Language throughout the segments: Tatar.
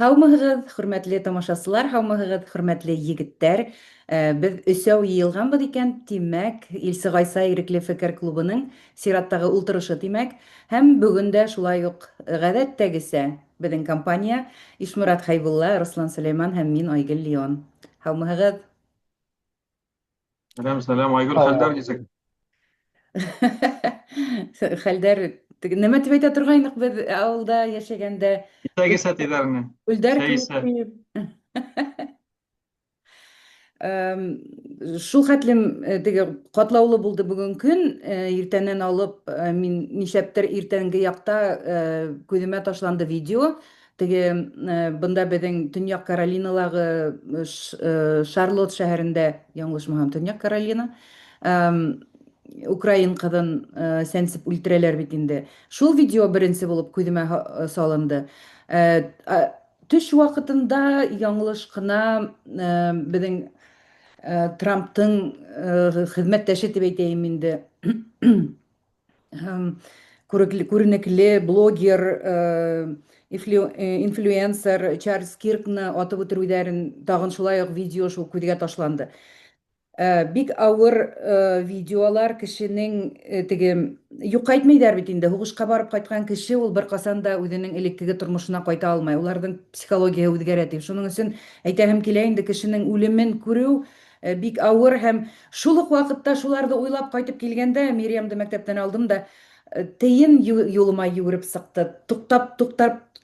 Һаумыһығыҙ, хөрмәтле тамашасылар, һаумыһығыҙ, хөрмәтле егеттәр. Без өсәү йыйылғанбыҙ икән, тимәк, Илсе Ғайса ирекле фекер клубының сираттағы ултырышы тимәк. Һәм бөгөн дә шулай ук ғәҙәттәгесә беҙҙең компания Ишмурат Хәйбулла, Руслан Сөләйман һәм мин Айгөл Леон. Һаумыһығыҙ. Сәлам, сәлам, Айгөл, хәлдәр нисек? Һау. Хәлдәр, нәмә тип әйтә торғайныҡ беҙ ауылда йәшәгәндә? Итәгесә тиҙәрне. Үлдәр Сәй кеүек исә. тиеп. Шул хәтлем теге ҡатлаулы булды бөгөн көн. Иртәнән алып мин нишләптер иртәнге яҡта күҙемә ташланды видео. Теге бында беҙҙең Төньяҡ Каролиналағы Шарлотт шәһәрендә, яңлышмаһам, Төньяҡ Каролина, Украин ҡыҙын сәнсеп үлтерәләр бит инде. Шул видео беренсе булып күҙемә салынды. Төш ваҡытында яңлыш ҡына беҙҙең Трамптың хеҙмәттәше тип әйтәйем инде, күренекле блогер, инфлюенсер Чарльз Киркны атып үтереүҙәрен тағын шулай уҡ видео шул күҙгә ташланды. Бик ауыр видеолар, кешенең теге юҡҡа әйтмәйҙәр бит инде, һуғышҡа барып ҡайтҡан кеше ул бер ҡасан да үҙенең элеккеге тормошона ҡайта алмай. Уларҙың психологияһы үҙгәрә тип. Шуның өсөн әйтәһем килә инде, кешенең үлемен күреү бик ауыр һәм шул уҡ ваҡытта шуларҙы уйлап ҡайтып килгәндә, Мириамды мәктәптән алдым да, тейен юлыма йүгереп сыҡты. Туҡтап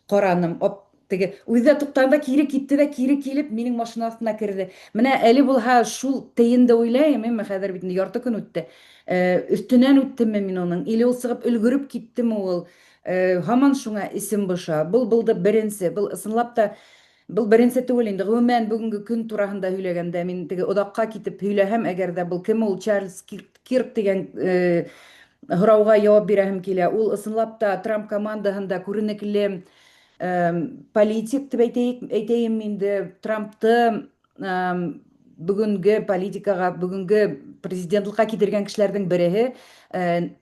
ҡараным. Теге үҙе туҡтағанда кире китте дә кире килеп минең машина аҫтына керҙе. Менә әле булһа шул тейенде уйлайым, әммә хәҙер бит ярты көн үтте. Өҫтөнән үттемме мин уның, или ул сығып өлгөрөп киттеме ул. Һаман шуңа эсем боша. Был булды беренсе. Был ысынлап та был беренсе түгел инде. Ғөмүмән бөгөнгө көн тураһында һөйләгәндә, мин теге оҙаҡҡа китеп һөйләһәм, әгәр ҙә был кем ул Чарльз Кирк дигән һорауға яуап бирәһем килә. Ул ысынлап та Трамп командаһында күренекле политик тип әйтәйем инде. Трампты бөгөнгө политикаға, бөгөнгө президентлыҡҡа китергән кешеләрҙең береһе,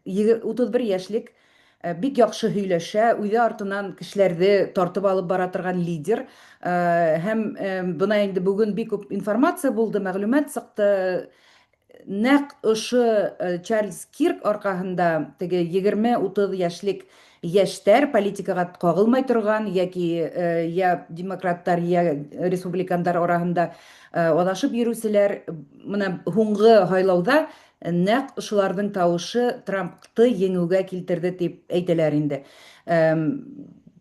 31 йәшлек, бик яҡшы һөйләшә, үҙе артынан кешеләрҙе тартып алып бара торған лидер. Һәм бына инде бөгөн бик күп информация булды, мәғлүмәт сыҡты. Нәҡ ошо Чарльз Кирк арҡаһында теге 20-30 йәшлек йәштәр, политикаға ҡағылмай торған, йәки я демократтар, я республикандар араһында аҙашып йөрөүселәр, менә һуңғы һайлауҙа нәҡ ошоларҙың тауышы Трампты еңеүгә килтерҙе тип әйтәләр инде.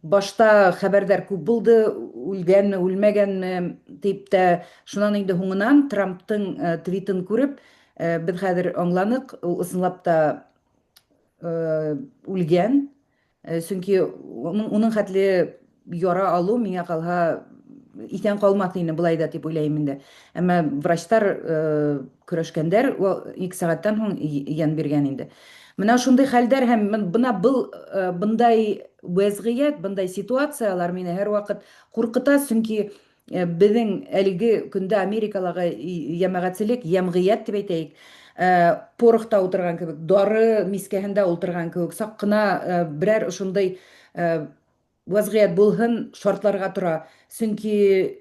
Башта хәбәрҙәр күп булды, үлгәнме, үлмәгәнме тип тә, шунан инде һуңынан Трамптың твитын күреп, беҙ хәҙер аңланыҡ, ул ысынлап та үлгән. Сөнки уның хәтле яра алыу миңә ҡалһа иҫән ҡалмаҫ ине былай да тип уйлайым инде. Әммә врачтар көрәшкәндәр, 2 сәғәттән һуң йән биргән инде. Менә шундай хәлдәр һәм бына бындай вәзғиәт, бындай ситуациялар мине һәр ваҡыт ҡурҡыта, сөнки беҙҙең әлеге көндә Америкалағы йәмәғәтселек, йәмғиәт тип әйтәйек, порохта ултырған кеүек, дары мискәһендә ултырған кеүек, саҡ ҡына берәр ошондай вәзғиәт булһын, шартларға тора. Сөнки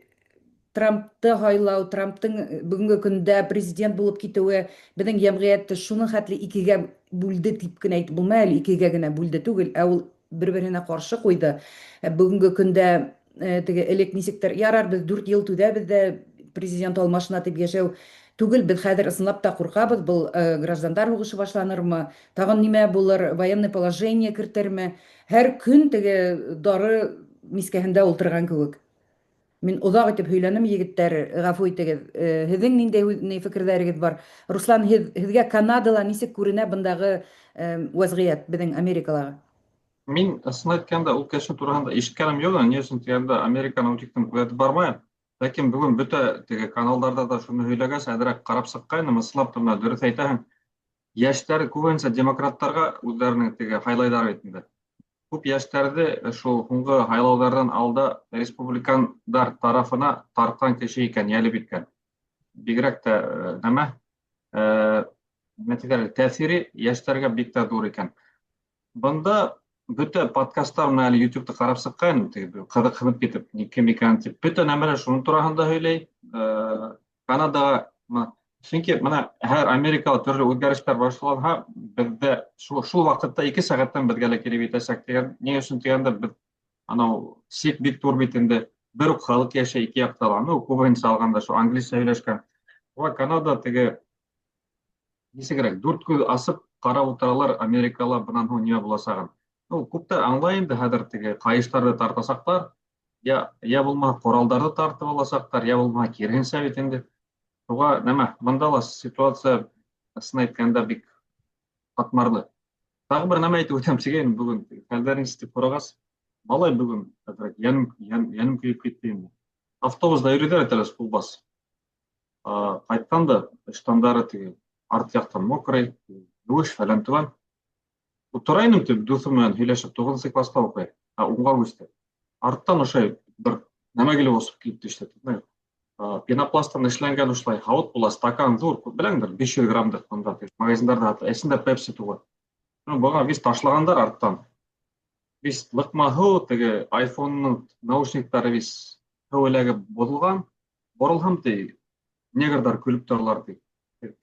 Трампты һайлау, Трамптың бөгөнгө көндә президент булып китеүе беҙҙең йәмғиәтте шуның хәтле икегә бүлде тип кенә әйтеп булмай, әле икегә генә бүлде түгел, ә ул бер-береһенә ҡаршы ҡуйҙы. Бөгөнгө көндә теге элек нисектер, ярар, беҙ 4 йыл түҙәбеҙ дә президент алмашына тип йәшәү түгел, беҙ хәҙер ысынлап та ҡурҡабыҙ, был граждандар һуғышы башланырмы, тағын нимә булыр, военный положение кертерме, һәр көн теге дары мискәһендә ултырған кеүек. Мин оҙаҡ итеп һөйләнем, егеттәр, ғәфү итегеҙ. Һеҙҙең ниндәй фекерҙәрегеҙ бар? Руслан, һеҙгә Канадала нисек күренә бындағы вәзғиәт беҙҙең Америкалағы? Мин, ысын әйткәндә, ул кеше тураһында ишеткәнем юҡ, ни өсөн тигәндә, Американы тиктән күҙәтеп бармайым. Ләкин бөгөн бөтә теге каналдарда да шуны һөйләгәс, әҙерәк ҡарап сыҡҡайным, ысынлап та менә дөрөҫ әйтәһең. Йәштәр күбенсә демократтарға үҙҙәренең теге һайлайҙар бит инде. Күп йәштәрҙе шул һуңғы һайлауҙарҙан алда республикандар тарафына тартҡан кеше икән, йәлеп иткән. Бигерәк тә нәмә тиҙәр, тәьҫире йәштәргә бик тә ҙур икән. Бында бүті подкасттар мына әлі ютубты қарап сыққан қынып кетіп кім екенін деп бүті нәмірі шуның турасында сөйлей. Канадаға чөнки мына һәр Америкада төрле үзгәрешләр башланһа, бездә шул вакытта 2 сәгатьтән безгә лә килеп итәчәк дигән. Ни өчен дигәндә, без анау сик бик тур бит инде. Бер үк халык яшәй ике яктагы. Ну, күбенчә алганда шу англисча сөйләшкән. Ва Канада теге нисегрәк 4 күз асып карап утыралар Америкала бынан һуң нимә буласагын. Ну, күптә аңлай инде хәзер теге кайыштарды тартасаклар, я булмаса коралдарды тартып аласаклар, я булмаса киренчә бит инде. Шуга нәмә, монда ла ситуация ысын әйткәндә бик катмарлы. Тагы бер нәмә әйтеп үтәм дигән бүген хәлләрен ишетеп карагыз. Малай бүген хәзер яным көйүп китте инде. Автобуста йөриләр әле шулбас. Кайтканда штандары теге арт яктан мокрый, юеш фәлән туган. Утыра инем дип дусым белән һөйләшеп 9 класста укый. Унга үсте. Арттан ошай бер нәмә килеп осып килеп төште. Пенопласттан эшләнгән ушлай һавыт була, стакан зур, беләңдер, 500 граммдык монда магазиннарда эсендә Pepsi туган. Ну, бага виз ташлагандар арттан. Виз лыкмаһу теге iPhone'ның наушниктары виз һәвәләге бозылган. Борылһам ти, негрдар көлүп торалар ди.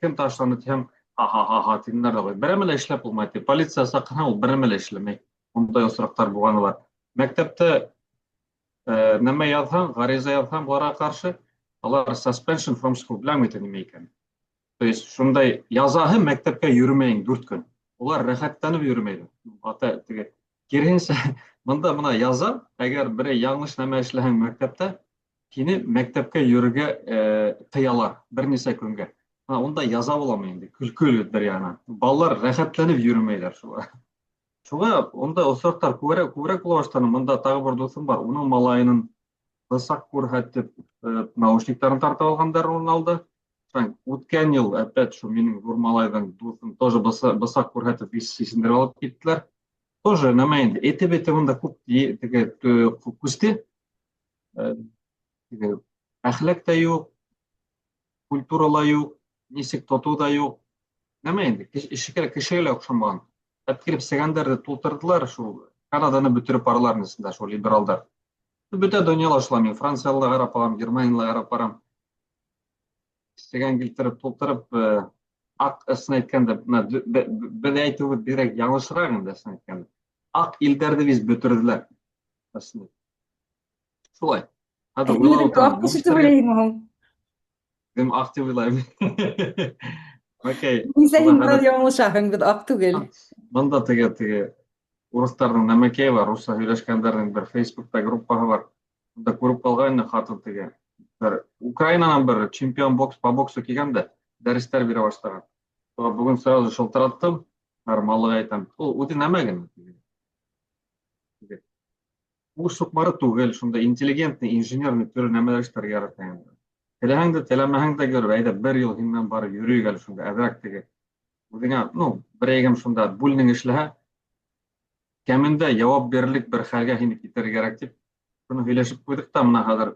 Кем ташланы дисәм, ха-ха-ха тиңнәр дә. Берәмелә эшләп булмай ди. Полиция сакырһа, ул берәмелә эшләмәй. Мондай осрактар булганы бар. Мәктәптә нәмә язһаң, гариза язһаң буларга каршы, алар suspension from school белән әйтә нимә икән. То есть шундай язаһы мәктәпкә йөрмәйин 4 көн. Улар рәхәтләнеп йөрмәйдер. Ата теге киренчә монда моны яза, әгәр берәй яңгыш нәмә эшләһәң мәктәптә, сине мәктәпкә йөрергә тыялар берничә көнгә. Онда яза буламы инде, көлкүле бер ягынан. Балалар рәхәтләнеп йөрмәйләр шуга. Шуга онда осрактар күбрәк була башлады. Монда тагы бер дусым бар. Уның малайының бысак күрһәтеп наушникларын тартып алгандар ул алды. Үткән ел опять шу минем зур малайның дусым тоже бысак күрһәтеп сисендереп алып киттеләр. Тоже нәмә инде. Әйтеп монда күп теге күсте. Теге әхлак та юк, культура ла юк, нисек тоту да юк. Нәмә инде, кешегә охшамаган. Килеп сәгәндәрне тултырдылар, шул Канаданы бөтереп баралар нисендә шул либералдар. Бөтә дөньяла шулай, мин Франциялы карап барам, Германияны карап барам. Сәгән килтереп тултырып, ак ысын әйткәндә, бер әйтүе бирәк яңгышрак инде ысын әйткәндә. Ак илдәрне биз бөтерделәр. Ысын. Шулай. Хәзер уйлап Ак кеше түгел инде ул. Кем ак дип уйлайм. Окей. Мин сәйин яңгышаһың бит ак түгел. Монда теге урыстарның нәмәкәй бар, урысча һөйләшкәндәрнең бер Facebook'та группаһы бар. Монда күреп калган хатын теге бер Украинанан бер чемпион по боксу килгәндә дәресләр бирә башлаган. Бүген сразу шылтыраттым, нормаллык әйтәм. Ул үзе нәмәген. Ул шукмары түгел, шунда интеллигентный, инженерный төрле нәмәләр эшләргә ярата. Теләһәң дә, теләмәһәң дә гөр, әйдә бер ел һиннән барып йөрик әле шунда әзрәк теге. Үзеңә, ну, бер әйгәм шунда бүлнең эшләһә, кәмендә җавап бирерлек бер хәлгә һине китәргә кирәк дип, шуны һөйләшеп куйдык та мына хәзер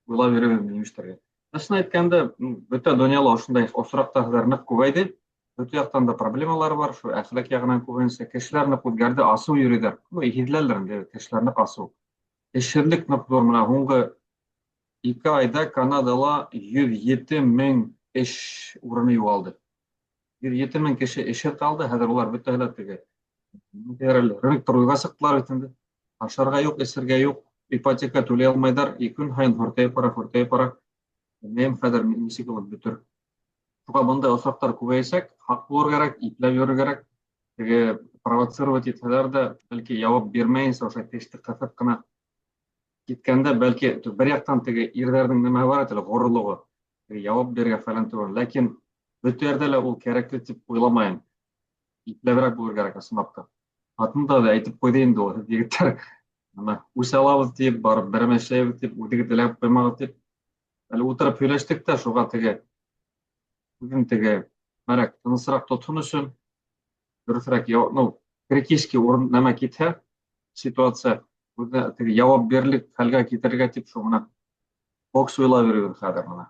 уйлап йөрәм нишләргә. Ысын әйткәндә, бөтә дөньяла ошондай осрактар нык күбәйде. Бөтә яктан да проблемалар бар, шу әхлак ягынан күбәнсә кешеләрне күтәрде асу йөриләр. Ну, иһидләрләр инде кешеләрне асу. Эшчәнлек нык зур менә һуңгы 2 айда Канадала 107 мең эш урыны югалды. 107 мең кеше эшһез калды, хәзер улар бөтәһе теге. Рынок торгыйга сыктылар бит инде. Ашарга юк, эсергә юк, ипотека түләй алмайдар, 2 көн һайын хөртәй пара. Мен хәзер ничек булып бөтер. Шуга мондай осрактар күбәйсәк, хак булыр кирәк, ипләп йөрер кирәк. Теге провоцировать итәләр дә, бәлки җавап бирмәйенсә, ошай теште кысып кына киткәндә, бәлки бер яктан теге ирләрнең нәмә бар әле, горурлыгы. Җавап бирергә фәлән түгел, ләкин бөтә yerдә лә ул кирәкле дип уйламаем. Ипләбрәк булыр кирәк ысынлап. Атында да әйтеп куйды инде ул егетләр. Ана үсә алабыз дип, барып бермәшләйбез дип, үтеге теләп куймагыз дип. Әле утырып һөйләштек тә, шуга теге бүген теге мәрәк тынысрак тотын өчен дөресрәк, ну, критический урын нәмә китһә, ситуация үзе теге җавап берлек хәлгә китәргә дип шуны бокс уйлап йөрү хәзер менә.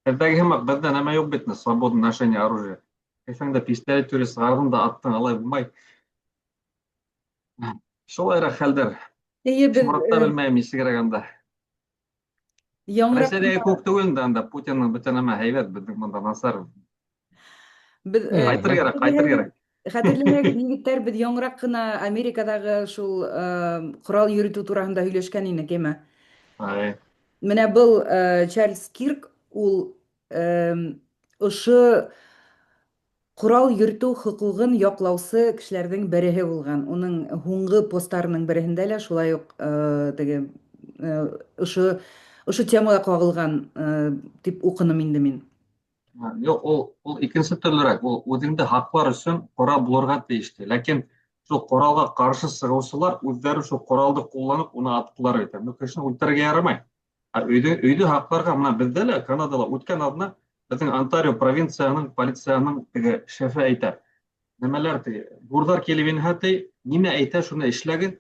Бездәге һәм бездә нәмә юк бит, свободное ношение оружия. Кешәңдә пистолет түрис, гардын да аттың алай булмай. Шулайрак хәлдәр. Эйе, без Шмырат та белмәйем нисек кирәк анда. яңгырап Рәсәйдәге күк түгел инде анда. Путинның бөтен нәмә һәйбәт, безнең монда насар. Без Кайтыр Мгм. кирәк, кайтыр кирәк. хәтерләһәгез, егетләр, без яңгырак кына Америкадагы шул корал йөртү турында һөйләшкән идек, әмма Ай. менә был Чарльз Кирк, ул ошо корал йөртү хокукын яклаучы кешеләрнең береһе булган. Уның һуңгы постларының береһендә лә шулай ук теге э, ошо ошо темага кагылган дип укыным инде мин. Юк, ул икенче төрлерәк. Ул үзеңдә хаклар өчен корал булырга тиешле. Ләкин шул коралга каршы чыгучылар үзләре шул коралды кулланып, уны аткылар итә. Бу кешене үтерергә ярамый. Өйдә хакларга менә бездә лә Канадада үткән адны безнең Онтарио провинцияның полицияның теге шефе әйтә. Нәмәләр теге бурдар килеп инһә ти, нимә әйтә шуны эшләгез.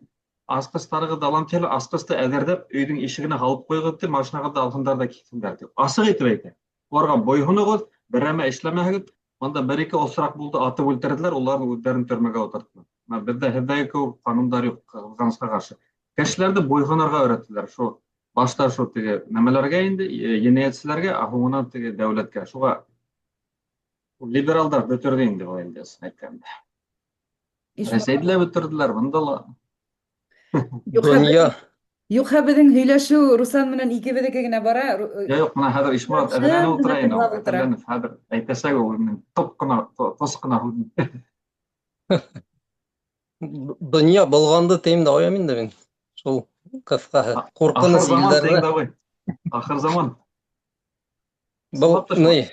Аскыстарыгы далан келе, аскысты әдәрдәп өйдең ишегенә һалып куйгыз ди, машинага да алсындар да китсеннәр ди. Асык итеп әйтә. Уларга бойһоныгыз, берәмә эшләмәһегез. Анда бер-ике осрак булды, атып үлтерделәр, уларны үзләрен төрмәгә утырттылар. Бездә һездәге кебек канундар юк кызганычка каршы. Кешеләрне бойһонырга өйрәттеләр. Шул башта шул теге нәмәләргә инде, енәятчеләргә, а һуңыннан теге дәүләткә. Шуга либералдар бөтерде инде бу инде әйткәндә. Рәсәйдә лә бөтерделәр, монда ла. Дөнья Юкһа, безнең һөйләшү Руслан менән икебезнеке генә бара. Юк, менә хәзер Ишморат Шым әйләнеп гына утыра инде. тыңлап утыра. Әйләнеп хәзер әйтәсәк ул топ кына, тос кына. дөнья болғанды теймді қоямын енді мен. Шул қысқасы. Ахыр Қорқыныш заман елдерді. тегендә бу. Ахыр заман. Бұл Сылап ташма. не?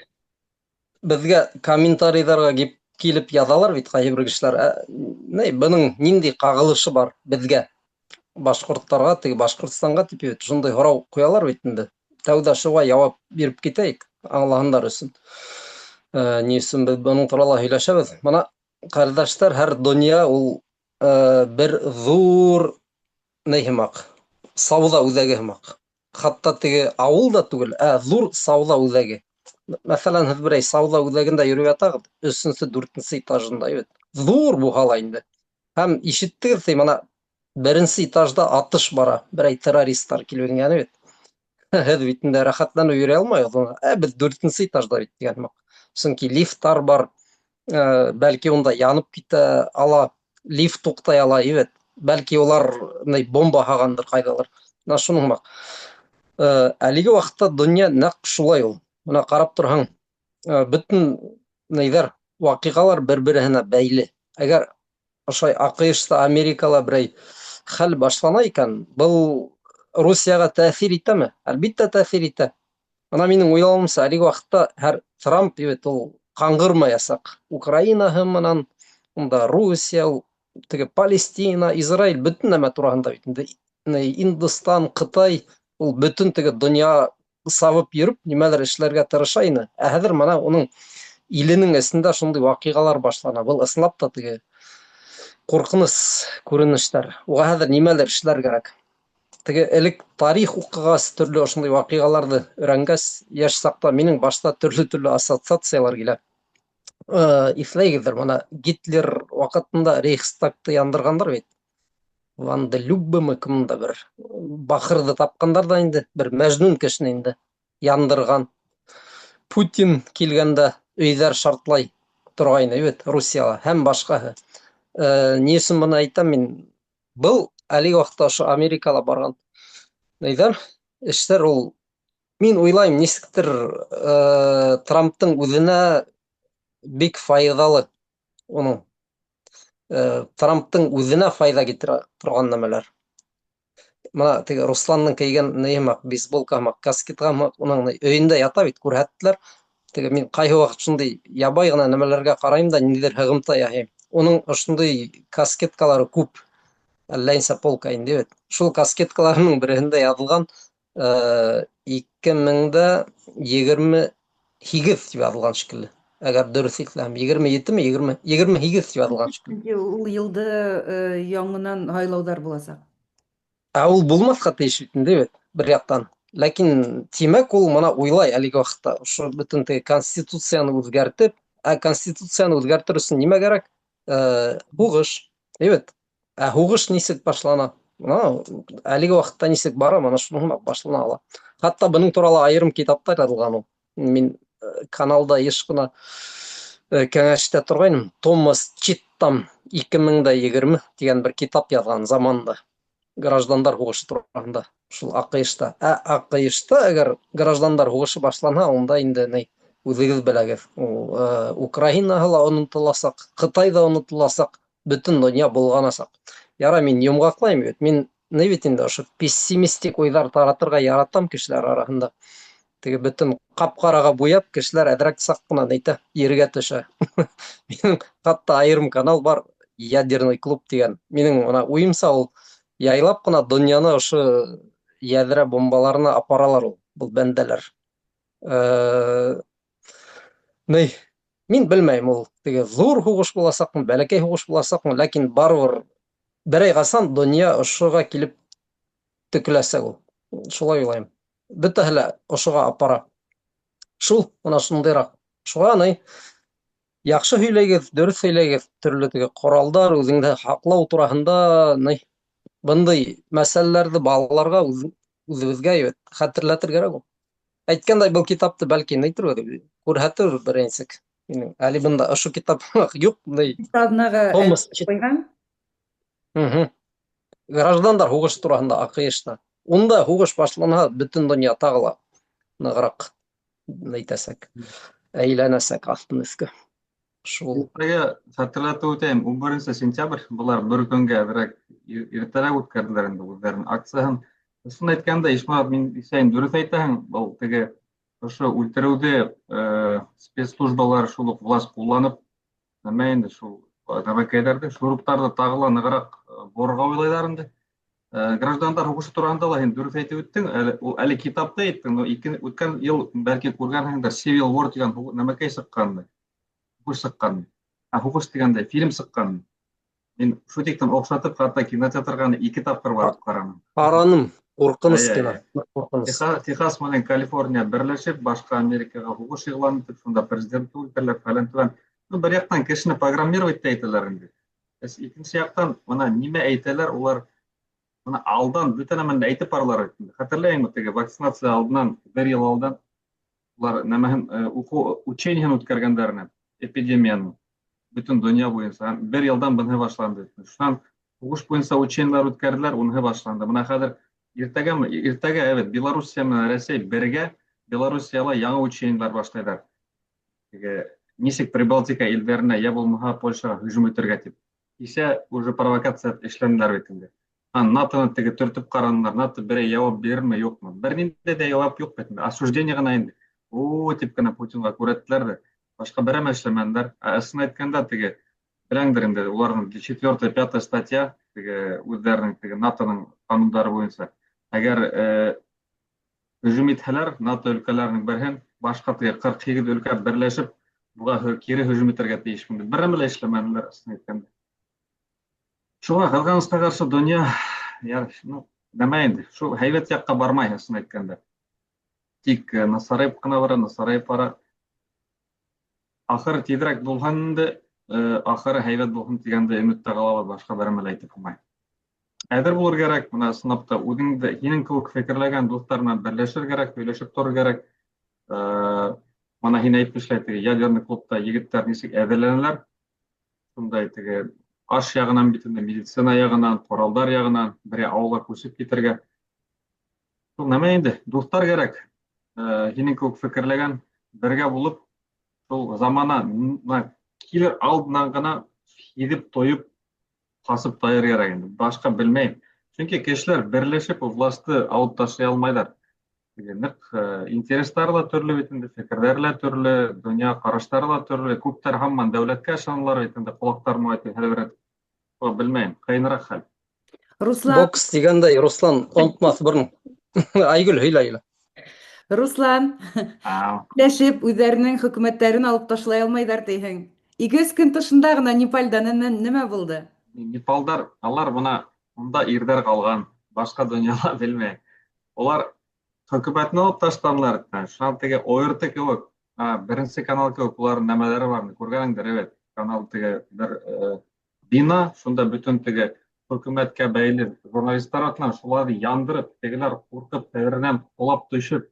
Бізге комментарийларға келіп язалар бит қайбір кішілер. Не, бұның нендей қағылышы бар бізге? Башқұрттарға, теге Башқұртстанға типе шундай сұрау қоялар бит енді. Тәуді шуға жауап беріп кетейік, аңлағандар үшін. Несін біз бұның туралы сөйләшәбез. Мына қардаштар, һәр дөнья ул бер зур не химак, сауда үзәге химак. Хатта теге авыл да түгел, зур сауда үзәге. Мәсәлән, һез берәй сауда үзәгендә йөреп ятагыз, 3-нче, 4-нче этажында, егет. Зур бу һала инде. Һәм ишеттегез, мына 1-нче этажда атыш бара, берәй террористлар килеп ингән бит. Һез бит инде рәхәтләнеп йөри алмайсыз. Без 4-нче этажда бит дигән. Чөнки лифтлар бар, бәлки онда янып китә ала, лифт туктай ала, егет. Бәлки улар бомба һагандыр кайдалар. Менә шуның бак. Әлеге вакытта дөнья нәкъ шулай ул. Менә карап торһаң, бөтен нәйләр, вакыйгалар бер-беренә бәйле. Әгәр ошай АКШта, Америкала берәй хәл башлана икән, был Русияга тәэсир итәме? Әлбиттә тәэсир итә. Менә минең уйлавымча, әлеге вакытта һәр Трамп егет ул каңгырмаясак. Украинаһы менән, онда Русия, теге Палестина, Израиль бөтен нәмә турында бит инде. Индостан, Кытай, ул бөтен теге дөнья сабып йөреп, нимәләр эшләргә тырыша ине. Хәзер менә уның иленең эсендә шундый вакыйгалар башлана. Был ысынлап та теге куркыныч күренештәр. Уга хәзер нимәләр эшләр кирәк? Теге элек тарих укыгас, төрле ошондой вакыйгаларды өйрәнгәс, яшь сакта минең башта төрле ассоциациялар килә. Исләйгездер, менә Гитлер вакытында Рейхстагты яндыргандар бит. Ван де Люббеме кемдә бер бахырды тапкандар да инде, бер мәҗнүн кешене инде яндырган. Путин килгәндә өйҙәр шартлай торгайны бит Русияга һәм башкаһы. Несен моны әйтәм мин? Был әлеге вакытта ошо Америкала барган. Нәйҙәр эштәр ул, мин уйлайм, нисектер Трамптың үҙенә бик файдалы. Уның Трамптың үҙенә файда китерә торган нәмәләр. Менә теге Русланның кейгән нәймәк, бейсболка һәм каскетка һәм уның өйөндә ята бит, күрһәттеләр. Теге мин кайһы вакыт шундый ябай гына нәмәләргә карайм да ниндидер һыгымта яһыйм. Уның ошондый каскеткалары күп. Әллә нисә полка инде бит. Шул каскеткаларның берендә язылган 2028 дип язылган шикелле. Әгәр дөрес итсәм, 27ми, 28 дип язылган шикелле. Ул елда яңынан һайлаудар буласак. Ул булмаска тиеш бит инде бит, бер яктан. Ләкин тимәк ул моны уйлай әлеге вакытта. Ошо бөтен теге конституцияны үзгәртеп, конституцияны үзгәртер өчен нимә кирәк? Һугыш. Бит. Һугыш нисек башлана? Әлеге вакытта нисек бара, mana шуны башлана ала. Хатта буның туралы айрым китаптар язылган ул. Мин каналда еш кына кәңәш итә торгайным. Томас Читтам 2020 дигән бер китап язган заманында. Граждандар һугышы турында. Шул АКШта. АКШта әгәр граждандар һугышы башланһа, онда инде үзегез беләгез. Украинаһы ла онытыласак, Кытай да онытыласак, бөтен дөнья булганасак. Ярай, мин йомгаклайм бит. Мин бит инде ошо пессимистик уйлар таратырга яратам кешеләр арасында. Теге бөтен капкарага буяп, кешеләр әдрәк сак кына әйтә, иргә төшә. Минем хатта айрым канал бар, ядерный клуб дигән. Минем мына уемса ул яйлап кына дөньяны ошо ядрә бомбаларына апаралар ул, бул бәндәләр. Мин белмәйм, ул теге зур һугыш буласакмы, бәләкәй һугыш буласакмы, ләкин барыбер берәй касан дөнья ошога килеп төкләсәк ул. Шулай уйлайм. Бөтәһе лә ошога апара. Шул, мына шундыйрак. Шуга яхшы һөйләгез, дөрес һөйләгез, төрле теге коралдар, үзеңдә хаклау тураһында, бындай мәсьәләләрне балаларга үзебезгә хәтерләтергә кирәк ул. Әйткәндәй, был китапты бәлки күрһәтер беренчек. Әле бында ошо китап юк, Аднага Томас куйган. Граждандар һугышы тураһында АКШта. Унда һугыш башланһа, бөтен дөнья тагы ла ныграк әйтәсәк, әйләнәсәк астын өскә. Шул. Buraya hatırlatı öteyim. 11 sentyabr bular bir kөнгә әҙерәк иртәрәк үткәрделәр инде үзләренең акцияһын. Шуны әйткәндә, Ишмат, мин исән дөрес әйтәһең, был теге ошо үлтерүде спецслужбалар шул ук власть кулланып, нәмә инде шул тәмәкәйләрде, шуруптарда тагы ла ныграк борга уйлайлар инде. Граждандар һугышы тураһында ла һин дөрес әйтеп үттең. Ул әле китапта әйттең, но үткән ел бәлки күргәнһеңдер, Civil War дигән нәмәкәй сыккан. Һугыш сыккан. Һугыш дигәндә фильм сыккан. Мин шул тиктән оҡшатып, хатта кинотеатрга 2 тапкыр барып ҡараным. Ҡараным, ҡурҡыныс кино. Ҡурҡыныс. Техас менән Калифорния берләшеп, башҡа Америкаға һугыш иғлан итеп, шунда президент үлтерләр, фәлән-төгән. Бер яҡтан кешене программировать әйтәләр инде. Икенсе яҡтан, мына нимә әйтәләр, улар мына алдан бөтә нәмәне әйтеп баралар. Хәтерләйһеңме, теге вакцинация алдынан, бер ел алдан, улар нәмәһен уҡыу учениеһын үткәргәндәренә, эпидемияны бөтен дөнья буйынса бер йылдан быны башланды. Шунан һугыш буйынса учениелар үткәрделәр, уныһы башланды. Мына хәҙер иртәгә, Белоруссия менән Рәсәй бергә Белоруссияла яңы учениелар башлайҙар. Нисек Прибалтика илдәренә, я булмаһа Польшаға һөжүм итергә тип. Кисә уже провокация эшләнеләр бит инде. НАТОны теге төртөп ҡаранылар, НАТО берәй яуап бирерме, юҡмы? Бер ниндәй дә яуап юҡ бит инде. Осуждение ғына инде. Тип кенә Путинға күрһәттеләр дә. Башка берәм эшләмәнеләр. Ысын әйткәндә, теге беләңдер инде, уларның 4-5 статья, теге үҙҙәренең теге НАТОның ҡанундары буйынса. Әгәр һөжүм итһәләр, НАТО өлкәләренең берһен, башҡа теге 42 өлкә берләшеп, буга кире һөжүм итергә тейеш. Берәм лә эшләмәнеләр, ысын әйткәндә. Шуға ҡыҙғанысҡа ҡаршы донъя, нәмә инде, шул һәйбәт яҡҡа бармай, ысын әйткәндә. Тик насарайып ҡына бара, насарайып бара. Ахыры тиҙерәк булһын инде, ахыры һәйбәт булһын тигәндә өмөттә ҡалабыҙ, башҡа берәмә лә әйтеп булмай. Әҙер булыр кәрәк, бына сынапта үҙеңде, һинең кеүек фекерләгән дуҫтар менән берләшер кәрәк, һөйләшеп торор кәрәк. Мана һин әйтмешләй, теге ядерный клубта егеттәр нисек әҙерләнеләр, шундай теге аш яғынан бит инде, медицина яғынан, ҡоралдар яғынан, берәй ауылға күсеп китергә. Шул нәмә инде, дуҫтар кәрәк, һинең кеүек фекерләгән, бергә булып, шул замана килер алдынан ғына һиҙеп тойоп, ҡасып тайыр кәрәк инде. Башҡа белмәйем. Сөнки кешеләр берләшеп власты алып ташлай алмайҙар. Ныҡ интерестары ла төрлө бит инде, фекерҙәре лә төрлө, донъя ҡараштары ла төрлө. Күптәр һаман дәүләткә ышаналар бит инде, ҡолаҡтар мөғәйт хәлберәк. Белмәйем, ҡыйыныраҡ хәл. Бокс дигәндәй, Руслан, онотмаҫ борон. Айгөл, һөйлә. Руслан, ләшеп үҙҙәренең хөкүмәттәрен алып ташлай алмайҙар тиһең. 2-3 көн тышында ғына Непалда нәмә булды? Непалдар, алар бына унда ирҙәр ҡалған, башҡа донъяла белмәй. Улар хөкүмәтне алып ташланылар. Шунан теге ОРТ кеүек, беренсе канал кеүек уларҙың нәмәләре бар. Күргәнеңдер, канал теге бер бина, шунда бөтөн теге хөкүмәткә бәйле журналисттар атынан шуларны яндырып, тегеләр куркып, тәгәренән кулап төшөп,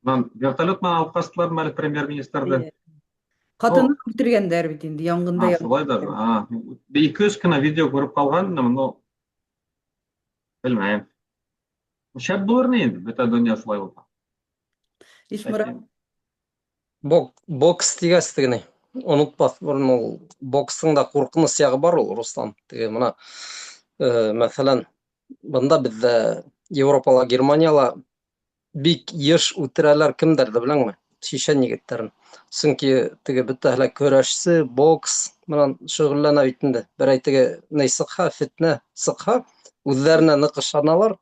вертолет менән алып качтылар әле премьер-министрды. Катынын өлтүргәндәр бит инде, янгында Шулай да, 2-3 кенә видео күреп калганмын, но белмәйм. Шәп булыр инде, бөтә дөнья шулай булса. Ишмурат, Бокс тигәстегене онытпас борын ул бокстың да куркыныч ягы бар ул, Руслан. Теге мына мәсәлән, бында бездә Европала, Германияла бик еш үтерәләр кемдерде беләңме? Шишән егетләрен. Чөнки теге бөтәһе көрәшсе, бокс менән шөгыльләнә бит инде. Берәй теге сыкха, фитнә сыкха, үзләренә нык ышаналар.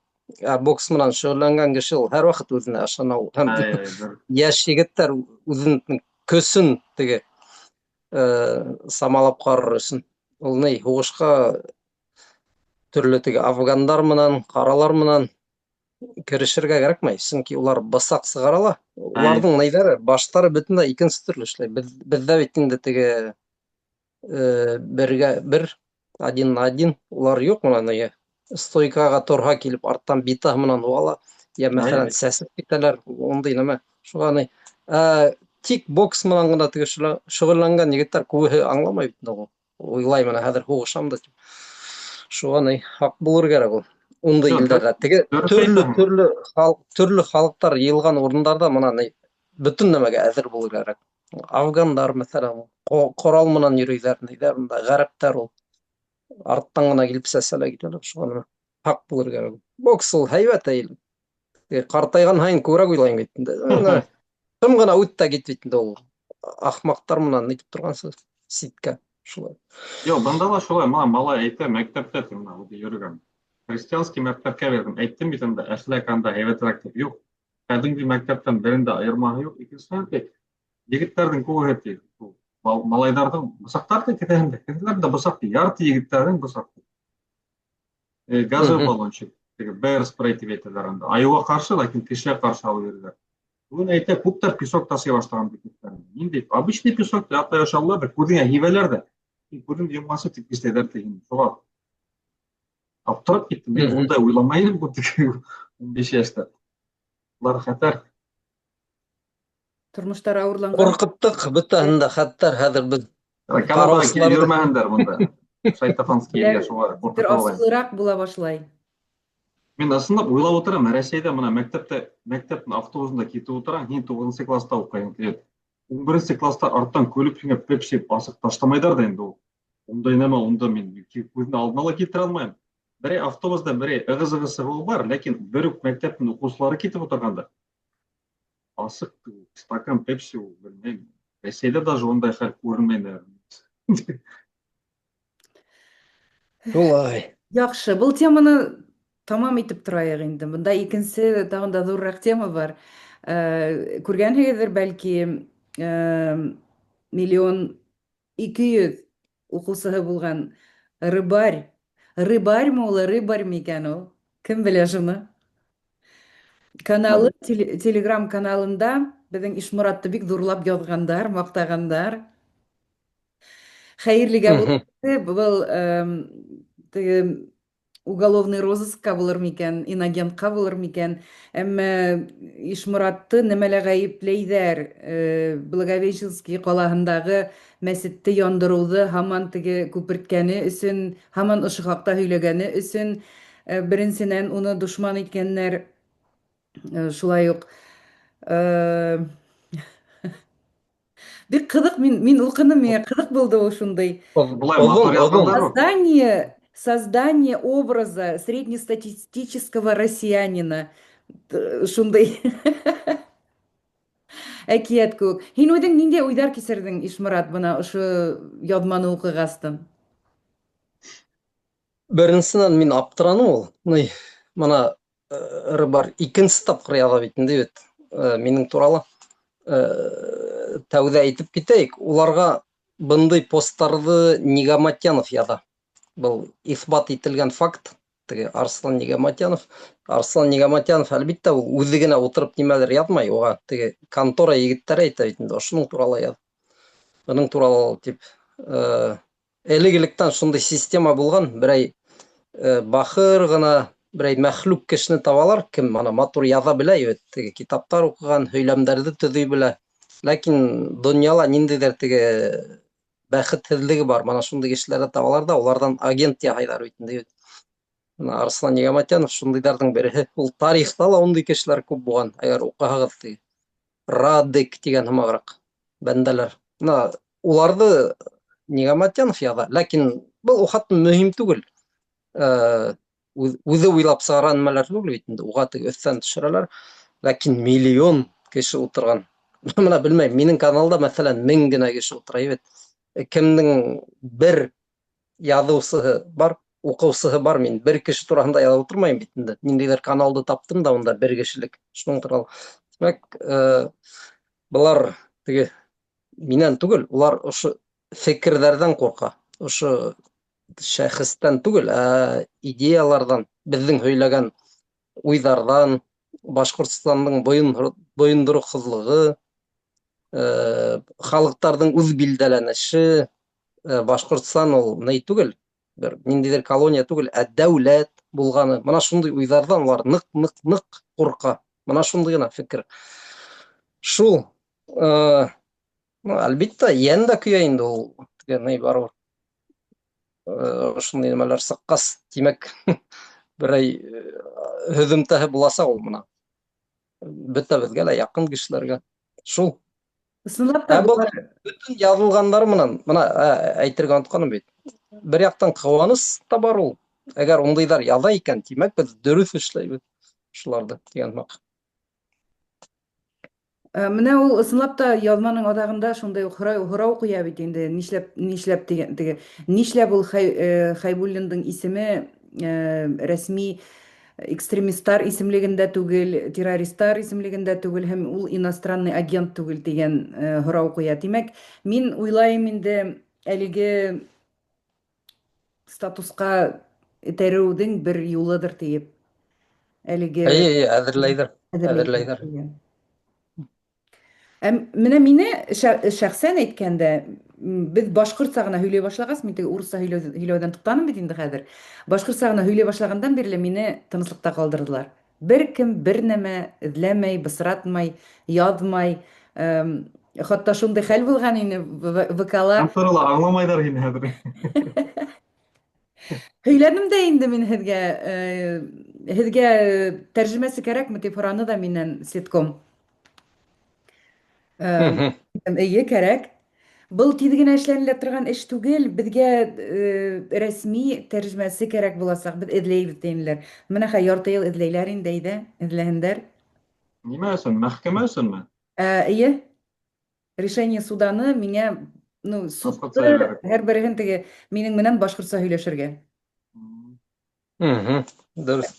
Бокс менән шөгыльләнгән кеше ул һәрвакыт үзенә ышана. Һәм яшь егетләр үзенең көсөн теге самалап карар өчен. Ул ни, һугышка төрле теге афгандар менән, каралар менән керешергә кирәкмәй, чөнки улар бысак сыгарала. Уларның нәйләре, баштары бөтенләй икенче төрле эшләй. Бездә бит инде теге бер, 1 на 1 улар юк менә ни. Стойкага торга килеп арттан битах менән уала. Я мәсәлән сәсеп китәләр, ондай нәмә. Шуга ни. Тик бокс менән гына теге шөгыльләнгән егетләр күбе аңламай бит инде ул. Уйлай менә хәзер һугышам да. Шуга ни, хак булыр кирәк ул. Ундай илдәрдә теге төрле халыктар йыелган урыннарда менә ни бөтен нәмәгә әзер булыр кирәк. Афгандар мәсәлән, корал менән йөриләр, ниләр монда гарәптәр ул. Арттан гына килеп сәсәлә китәләр, шуга хак булыр кирәк. Бокс ул һәйбәт әйл. Картайган һайын күрәк уйлайм бит инде. Кем гына үтә кит бит инде ул. Ахмактар менән нитеп торгансыз ситкә. Шулай. Юк, бында да шулай. Мына малай әйтә, мәктәптә тимна ул йөргән. Христианский мәктәпкә бирдем. Әйттем бит инде, эшләгәндә һәйбәтрәк дип. Юк. Кәдимге мәктәптән берендә аермаһы юк, икенчедән егетләрнең күбе тип. Малайдарның бысактар да китәһендә. Кемдер дә бысак, ярты егетләрнең бысак. Газы баллончик, теге бер спрей дип әйтәләр инде. Аюга каршы, ләкин кешегә каршы алып йөриләр. Бүген әйтә, күптәр песок тасый башлаган егетләр. Инде обычный песок да ата яшаллар да, күргән һибәләр дә. Күргән ямасы тип кистәләр тегин. Шуга аптырап киттем. Мин унда уйламайм бу теге 15 яшьтә. Улар хәтәр. тормыштар авырланган. Куркыттык бөтәһен дә хәтәр хәзер без Каналга йөрмәһендер монда. Шайтафанский ягә шуга Бер куркыталар. асылырак була башлай. Мин асында уйлап утырам, Рәсәйдә мына мәктәптең автобусында китеп утырам, һин 9 класста укыйм дип. 11 класста арттан көлүп кенә пепси басып таштамайдар да инде ул. Ундай нәмә унда мин күзне алдына ала китерә алмыйм. Бере автобуста бере ыгыз-ыгысы бар, ләкин бер үк мәктәптең укучылары китеп утырганда. Асык стакан пепси ул белмәйм. Рәсәйдә даже ондай хәл күрмәйдер. Шулай. Яхшы, был теманы тамам итеп торайык инде. Монда икенче тагын да зуррак тема бар. Күргәнһегездер бәлки 1,2 миллион укучысы булган Рыбарь. Рыбарьмы ул, Рыбарь микән ул? Кем белә шуны? Каналы, телеграм каналында безнең Ишмуратты бик зурлап язгандар, мактагандар. Хәерлегә был теге уголовный розыскка булыр микән, инагентка булыр микән, әмма Ишмуратты нәмәлә гаепләйдәр. Благовещенский калаһындагы мәчетте яндыруды һаман теге күперткәне өчен, һаман ошо хакта һөйләгәне өчен, беренчедән уны душман иткәннәр. Шулай ук бик кызык, мин укыдым, миңа кызык булды ул шундай. Создание образа среднестатистического россиянина. Шундай әкият күк. Һин үзең нинди уйдар кисердең, Ишмурат, бына ошо язманы укыгастан? Беренчедән мин аптыраным ул. Мына Рыбар икенче тапкыр яза бит инде бит. Минең туралы тәүдә әйтеп китәйек, уларга бындай посттарды Нигаматьянов яза. Был исбат ителгән факт. Теге Арслан Нигаматьянов. Арслан Нигаматьянов әлбиттә ул үзе генә утырып нимәлер язмай, уга теге контора егетләре әйтә бит инде, шуның туралы яз. Моның туралы тип элек-электән шундый система булган, берәй бахыр ғына берәй мәхлүк кешене табалар, кем ана матур яза белә, теге китаптар укыган, һөйләмдәрде төҙөй белә. Ләкин донъяла ниндейҙер теге бәхетһеҙлеге бар. Mana шундай кешеләрҙе табалар да уларҙан агент яһайҙар бит инде. Мына Арслан Нигаматьянов шундайҙарҙың береһе. Ул тарихта ла ундай кешеләр күп булған. Әгәр уҡыһағыҙ, теге Радик тигән һымағыраҡ бәндәләр. Мына уларҙы Нигаматьянов яҙа, ләкин был уҡытын мөһим түгел. Үҙе уйлап сығарған нәмәләр түгел бит инде. Уға теге өҫтән төшөрәләр. Ләкин миллион кеше ултырған. Мына белмәйем, минең каналда мәҫәлән 1000 генә кеше ултыра бит. Кемдең бер яҙыусыһы бар, уҡыусыһы бар, мин бер кеше тураһында яҙып ултырмайым бит инде. Ниндәйҙер каналды таптым да унда бер кешелек. Шуның турала. Тимәк, былар теге минән түгел, улар ошо фекерҙәрҙән ҡурҡа. Ошо шәхестән түгел, ә идеяларҙан, беҙҙең һөйләгән уйҙарҙан, Башҡортостандың бойондороҡһоҙлоғо, халыҡтарҙың үҙ билдәләнеше. Башҡортостан ул ней түгел, бер ниндәйҙер колония түгел, ә дәүләт булғаны. Мына шундай уйҙарҙан улар ныҡ ҡурҡа. Мына шундай ғына фекер. Шул, әлбиттә, йән дә көйә инде ул. Ней барыбер. Шундай нәмәләр сыҡҡас, тимәк, берәй һөҙөмтәһе буласаҡ ул мына. Бөтәбеҙгә лә, яҡын кешеләргә. Шул. Ысынлап та Был булар бөтөн яҙылғандар менән, мына әйтергә онотҡаным бит. Бер яҡтан ҡыуаныс та бар ул. Әгәр ундайҙар яҙа икән, тимәк, беҙ дөрөҫ эшләйбеҙ шуларҙы, тигән маҡ. Менә ул ысынлап та яҙманың аҙағында шундай уҡ һорау ҡуя бит инде. Нишләп тигән теге нишләп ул Хәйбуллиндың исеме рәсми экстремистар исемлегендә түгел, террористар исемлегендә түгел һәм ул иностранный агент түгел дигән һорау ҡуя. Тимәк, мин уйлайым инде әлеге статусҡа этәреүҙең бер юлыдыр тиеп. Әлеге Әҙерләйҙәр. Менә мине шәхсән әйткәндә, беҙ башҡортса ғына һөйләй башлағас, мин теге урысса һөйләүҙән туҡтаным бит инде хәҙер. Башҡортса ғына һөйләй башлағандан бирле мине тыныслыҡта ҡалдырҙылар. Бер кем бер нәмә эҙләмәй, бысратмай, яҙмай. Хатта шундай хәл булған ине ВК-ла. Антарала аңламайҙар һине хәҙер. Һөйләнем дә инде мин һеҙгә. Һеҙгә тәржемәсе кәрәкме тип һораны да минән ситком. Эйе, кәрәк. Был тиҙ генә эшләнелә торған эш түгел, беҙгә рәсми тәржемәсе кәрәк буласаҡ, беҙ эҙләйбеҙ тиенеләр. Менә ярты йыл эҙләйҙәр инде, әйҙә, эҙләһендәр. Нимә өсөн? Мәхкәмә өсөнмө? Эйе, решение суданы миңә, судты һәр береһен теге минең менән башҡортса һөйләшергә. Дөрөҫ.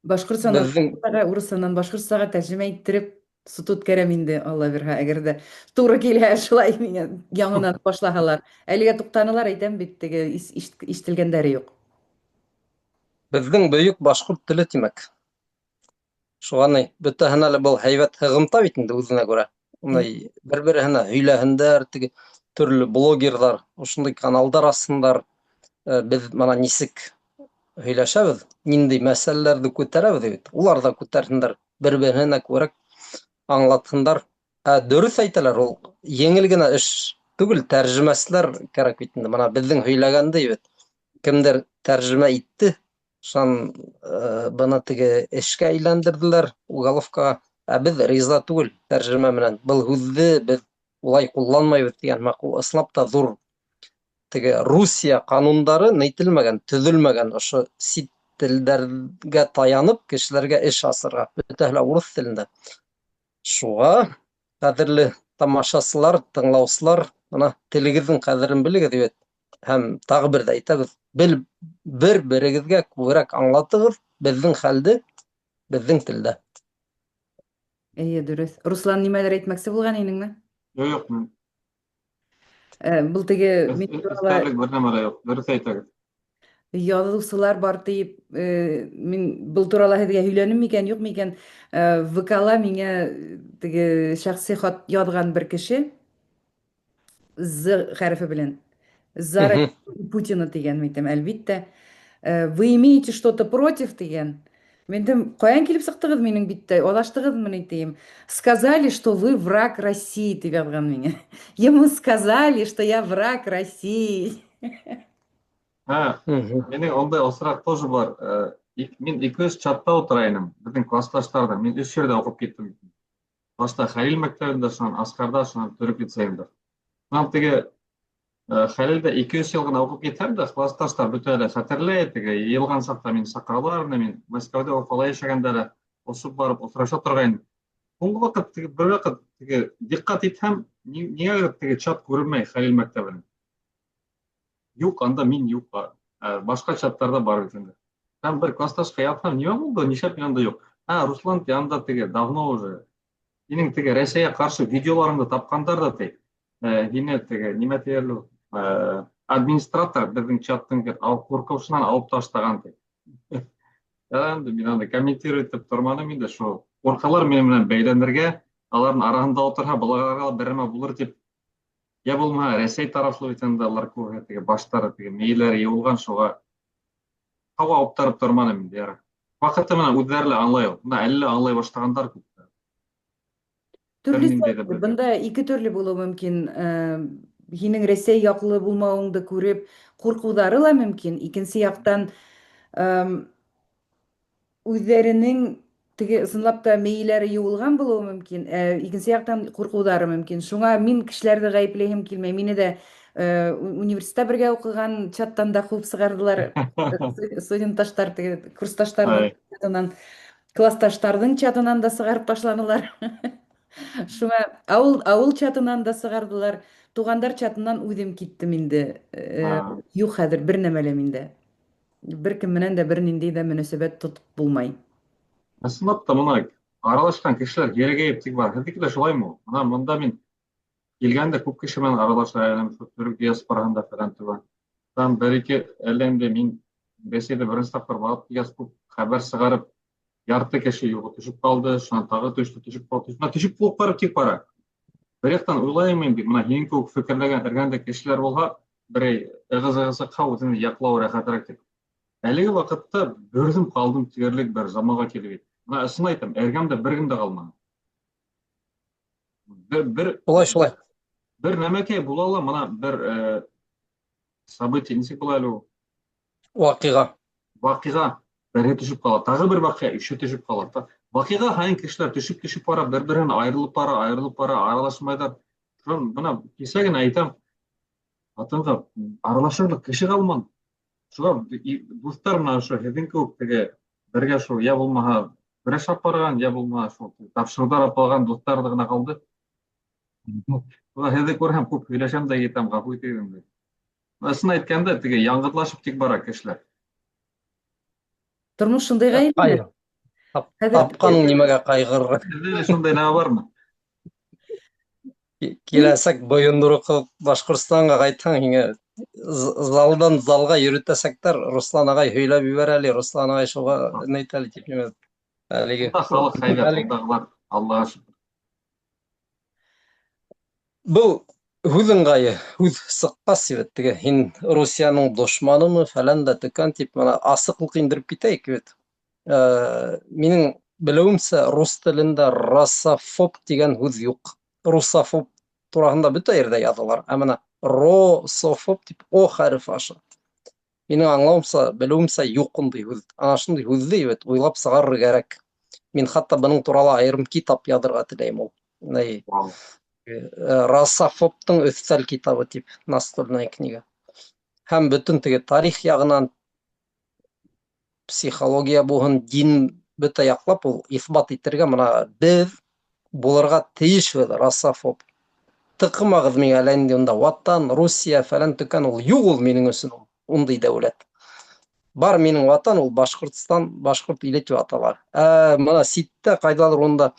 Башҡортсанан урысынан башҡортсаға тәржемә иттереп суд үткәрәм инде, Алла бирһә, әгәр дә туры килһә, шулай миңә яңынан башлаһалар. Әлегә туҡтанылар, әйтәм бит, теге ишетелгәндәре юҡ. Беҙҙең бөйөк башҡорт теле, тимәк. Шуға ни, бөтәһенә лә был һәйбәт һығымта бит инде үҙенә күрә. Бер-береһенә һөйләһендәр, теге төрлө блогерҙар, ошондай каналдар асһындар. Беҙ мана нисек һөйләшәбеҙ, ниндәй мәсьәләләрҙе күтәрәбеҙ бит. Улар ҙа күтәрһендәр, бер-береһенә күрә аңлатһындар. Дөрөҫ әйтәләр, ул еңел генә эш түгел, тәржемәселәр кәрәк бит инде. Мына беҙҙең һөйләгәнде бит. Кемдер тәржемә итте, шан бына теге эшкә әйләндерҙеләр, уголовкаға. Беҙ риза түгел тәржемә менән. Был һүҙҙе беҙ улай ҡулланмайбыҙ дигән маҡ. Ул ысынлап та ҙур теге Русия ҡанундары нәйтелмәгән, төҙөлмәгән. Ошо сит телдәргә таянып, кешеләргә эш асырға. Бөтәһе лә урыҫ телендә. Шуға, ҡәҙерле тамашасылар, тыңлаусылар, мына телегеҙҙең ҡәҙерен белегеҙ бит. Һәм тағы бер ҙә әйтәбеҙ, бер-берегеҙгә күберәк аңлатығыҙ беҙҙең хәлде, беҙҙең телдә. Эйе, дөрөҫ. Руслан, нимәлер әйтмәксе булған инеңме? Юҡ, мин. Был теге Эстәрлек бер нәмә лә юҡ, дөрөҫ әйтәгеҙ. яҙыусылар бар тиеп, мин был турала һеҙгә һөйләнем микән, юҡ микән? ВК-ла миңә теге шәхси хат яҙған бер кеше, З хәрефе белән. Зара Путина тигән, әйтәм, әлбиттә. Вы имеете что-то против деген. Мен дем, қаян келіп сақтығыз менің битті, олаштығыз мені дейм. Сказали, что вы враг России, деп жазған мене. Ему сказали, что я враг России. Ha, Мгм. менің ондай осырақ тоже бар. Мен екі чатта отырайыным. Біздің классташтарда. Мен үш жерде оқып кеттім. Башта Халил мектебінде, шынан Асқарда, шынан Түрік лицейінде. Нам теге Халилде 200 жыл ғана оқып кетсем де, классташтар бүте әлі хәтерләй, теге йылған сақта мен сақаларына, мен Мәскәүдә оқып яшәгәндә дә осып барып осыраша торгайным. Соңғы вакыт теге бер вакыт теге диққат итһәм, нигәдер теге чат күренмәй Халил мәктәбенең. Юк, анда мин юк. Башка чаттарда бар бит инде. Һәм бер классташка ятсам, нимә булды? Нишләп янда юк? Руслан янда теге давно уже. Синең теге Россия каршы видеоларыңды тапкандар да ти. Һине теге нимә тиярлек? Администратор безнең чаттың куркушынан алып таштаган ти. Енді мен анда комментировать итеп тормадым инде шул. Куркалар менен белән бәйләнергә, аларның арасында утырһа, буларга берәмә булыр дип. Я булма Рәсәй тарафлы бит инде алар күргән теге баштары теге мейләре юылган шуга һава аптырап тормадым инде яра. Вакыты менән үзләре аңлай ул. Менә әллә аңлай башлагандар күп. Түрлі Ниндәй дә сәбәп, бер. бында ике төрле булуы мөмкин. Һинең Рәсәй яклы булмауыңды күреп, куркудары ла мөмкин. Икенче яктан, үзләренең теге ысынлап та мейләре юылган булуы мөмкин. Икенче яктан куркудары мөмкин. Шуңа мин кешеләрне гаепләйем килмәй. Мине дә университетта бергә укыган чаттан да күп сыгардылар. Студентташтар, теге курсташтарның Ай, чатынан, классташтарның чатынан да сыгарып ташланылар. Шуңа авыл чатынан да сыгардылар. Тугандар чатынан үҙем киттем инде. Юк хәзер бер нәмә лә миндә. Беркем менән дә бернинди дә мөнәсәбәт тотып булмай. ысынлап та мына аралашкан кешеләр ерегәйеп тик бар. Һездеке дә шулаймы? Мына монда мин килгәндә күп кеше менән аралаша, шул Түрек диаспораһында фәлән түбән. Там бер-ике әлләнде мин Рәсәйдә беренче тапкыр барып килгәч күп хәбәр сыгарып, ярты кеше югы төшеп калды, шунан тагы төшеп калды. Шунан төшеп булып барып тик бара. Бер яктан уйлайм инде, мына һинең күп фикерләгән эргәндә кешеләр булһа, берәй ыгы-зыгысы кау яклау рәхәтрәк дип. Әлеге вакытта бөрдем калдым тигәрлек бер заманга килеп. Мына ысын әйтәм, эргәмдә бер кем дә калмаган. Бер Шулай. бер нәмәкәй була ала, мына бер событие нисек була әле ул? Вакыйга. Вакыйга бере төшеп кала, тагы бер вакыйга өче төшеп кала. Вакыйга һайын кешеләр төшеп бара, бер-береннән айрылып бара, аралашмайдар. Шун бuna кисә генә әйтәм, атынга аралашырлык кеше калмады. Шуга дуслар менә ошо һеҙҙең кеүек теге бергә шул я булмаһа көрәш алып барган, я булмаһа шул тапшырыуҙар алып алған дуҫтарҙы ғына ҡалды. Шуға һеҙҙе күрһәм күп һөйләшәм дә етәм, ғәфү итегеҙ инде. Ысын әйткәндә, теге яңғыҙлашып тик бара кешеләр. Тормош шундайға инде. Ҡайһы? Тапҡаның нимәгә ҡайғырыр? Һеҙҙә лә шундай нәмә бармы? Киләсәк бойондороҡ Башҡортостанға ҡайтһаң, һиңә залдан залға йөрөтәсәктәр. Руслан ағай һөйләп ебәр әле, Руслан ағай шуға әйт әле тип нимә. Әлеге Халыҡ һәйбәт, ундағылар, Аллаға шөкөр. был һүҙ ыңғайы, һүҙ сыҡҡас ебет теге, һин Русияның дошманымы, фәлән дә төкән тип, мына асыҡлыҡ индереп китәйек бит. Минең белеүемсә, рус телендә русофоб тигән һүҙ юҡ. Русофоб тураһында бөтә ерҙә яҙалар. Ә мына рософоб тип о хәрефе аша. Минең аңлауымса, белеүемсә юҡ ундай һүҙ. Ана шундай һүҙҙе ебет уйлап сығарыр кәрәк. Мин хатта бының турала айырым китап яҙырға теләйем ул. Рософобтың өҫтәл китабы тип, настольная книга. Һәм бөтөн теге тарих яғынан, психология булһын, дин бөтә яҡлап ул иҫбат итергә, мына беҙ булырға тейешбеҙ рософоб. Тыҡмағыҙ миңә әллә инде унда ватан, Русия фәлән төкән, ул юҡ ул минең өсөн ундай дәүләт. Бар минең ватан ул Башҡортостан, башҡорт иле тип аталар. Мына ситтә ҡайҙалыр унда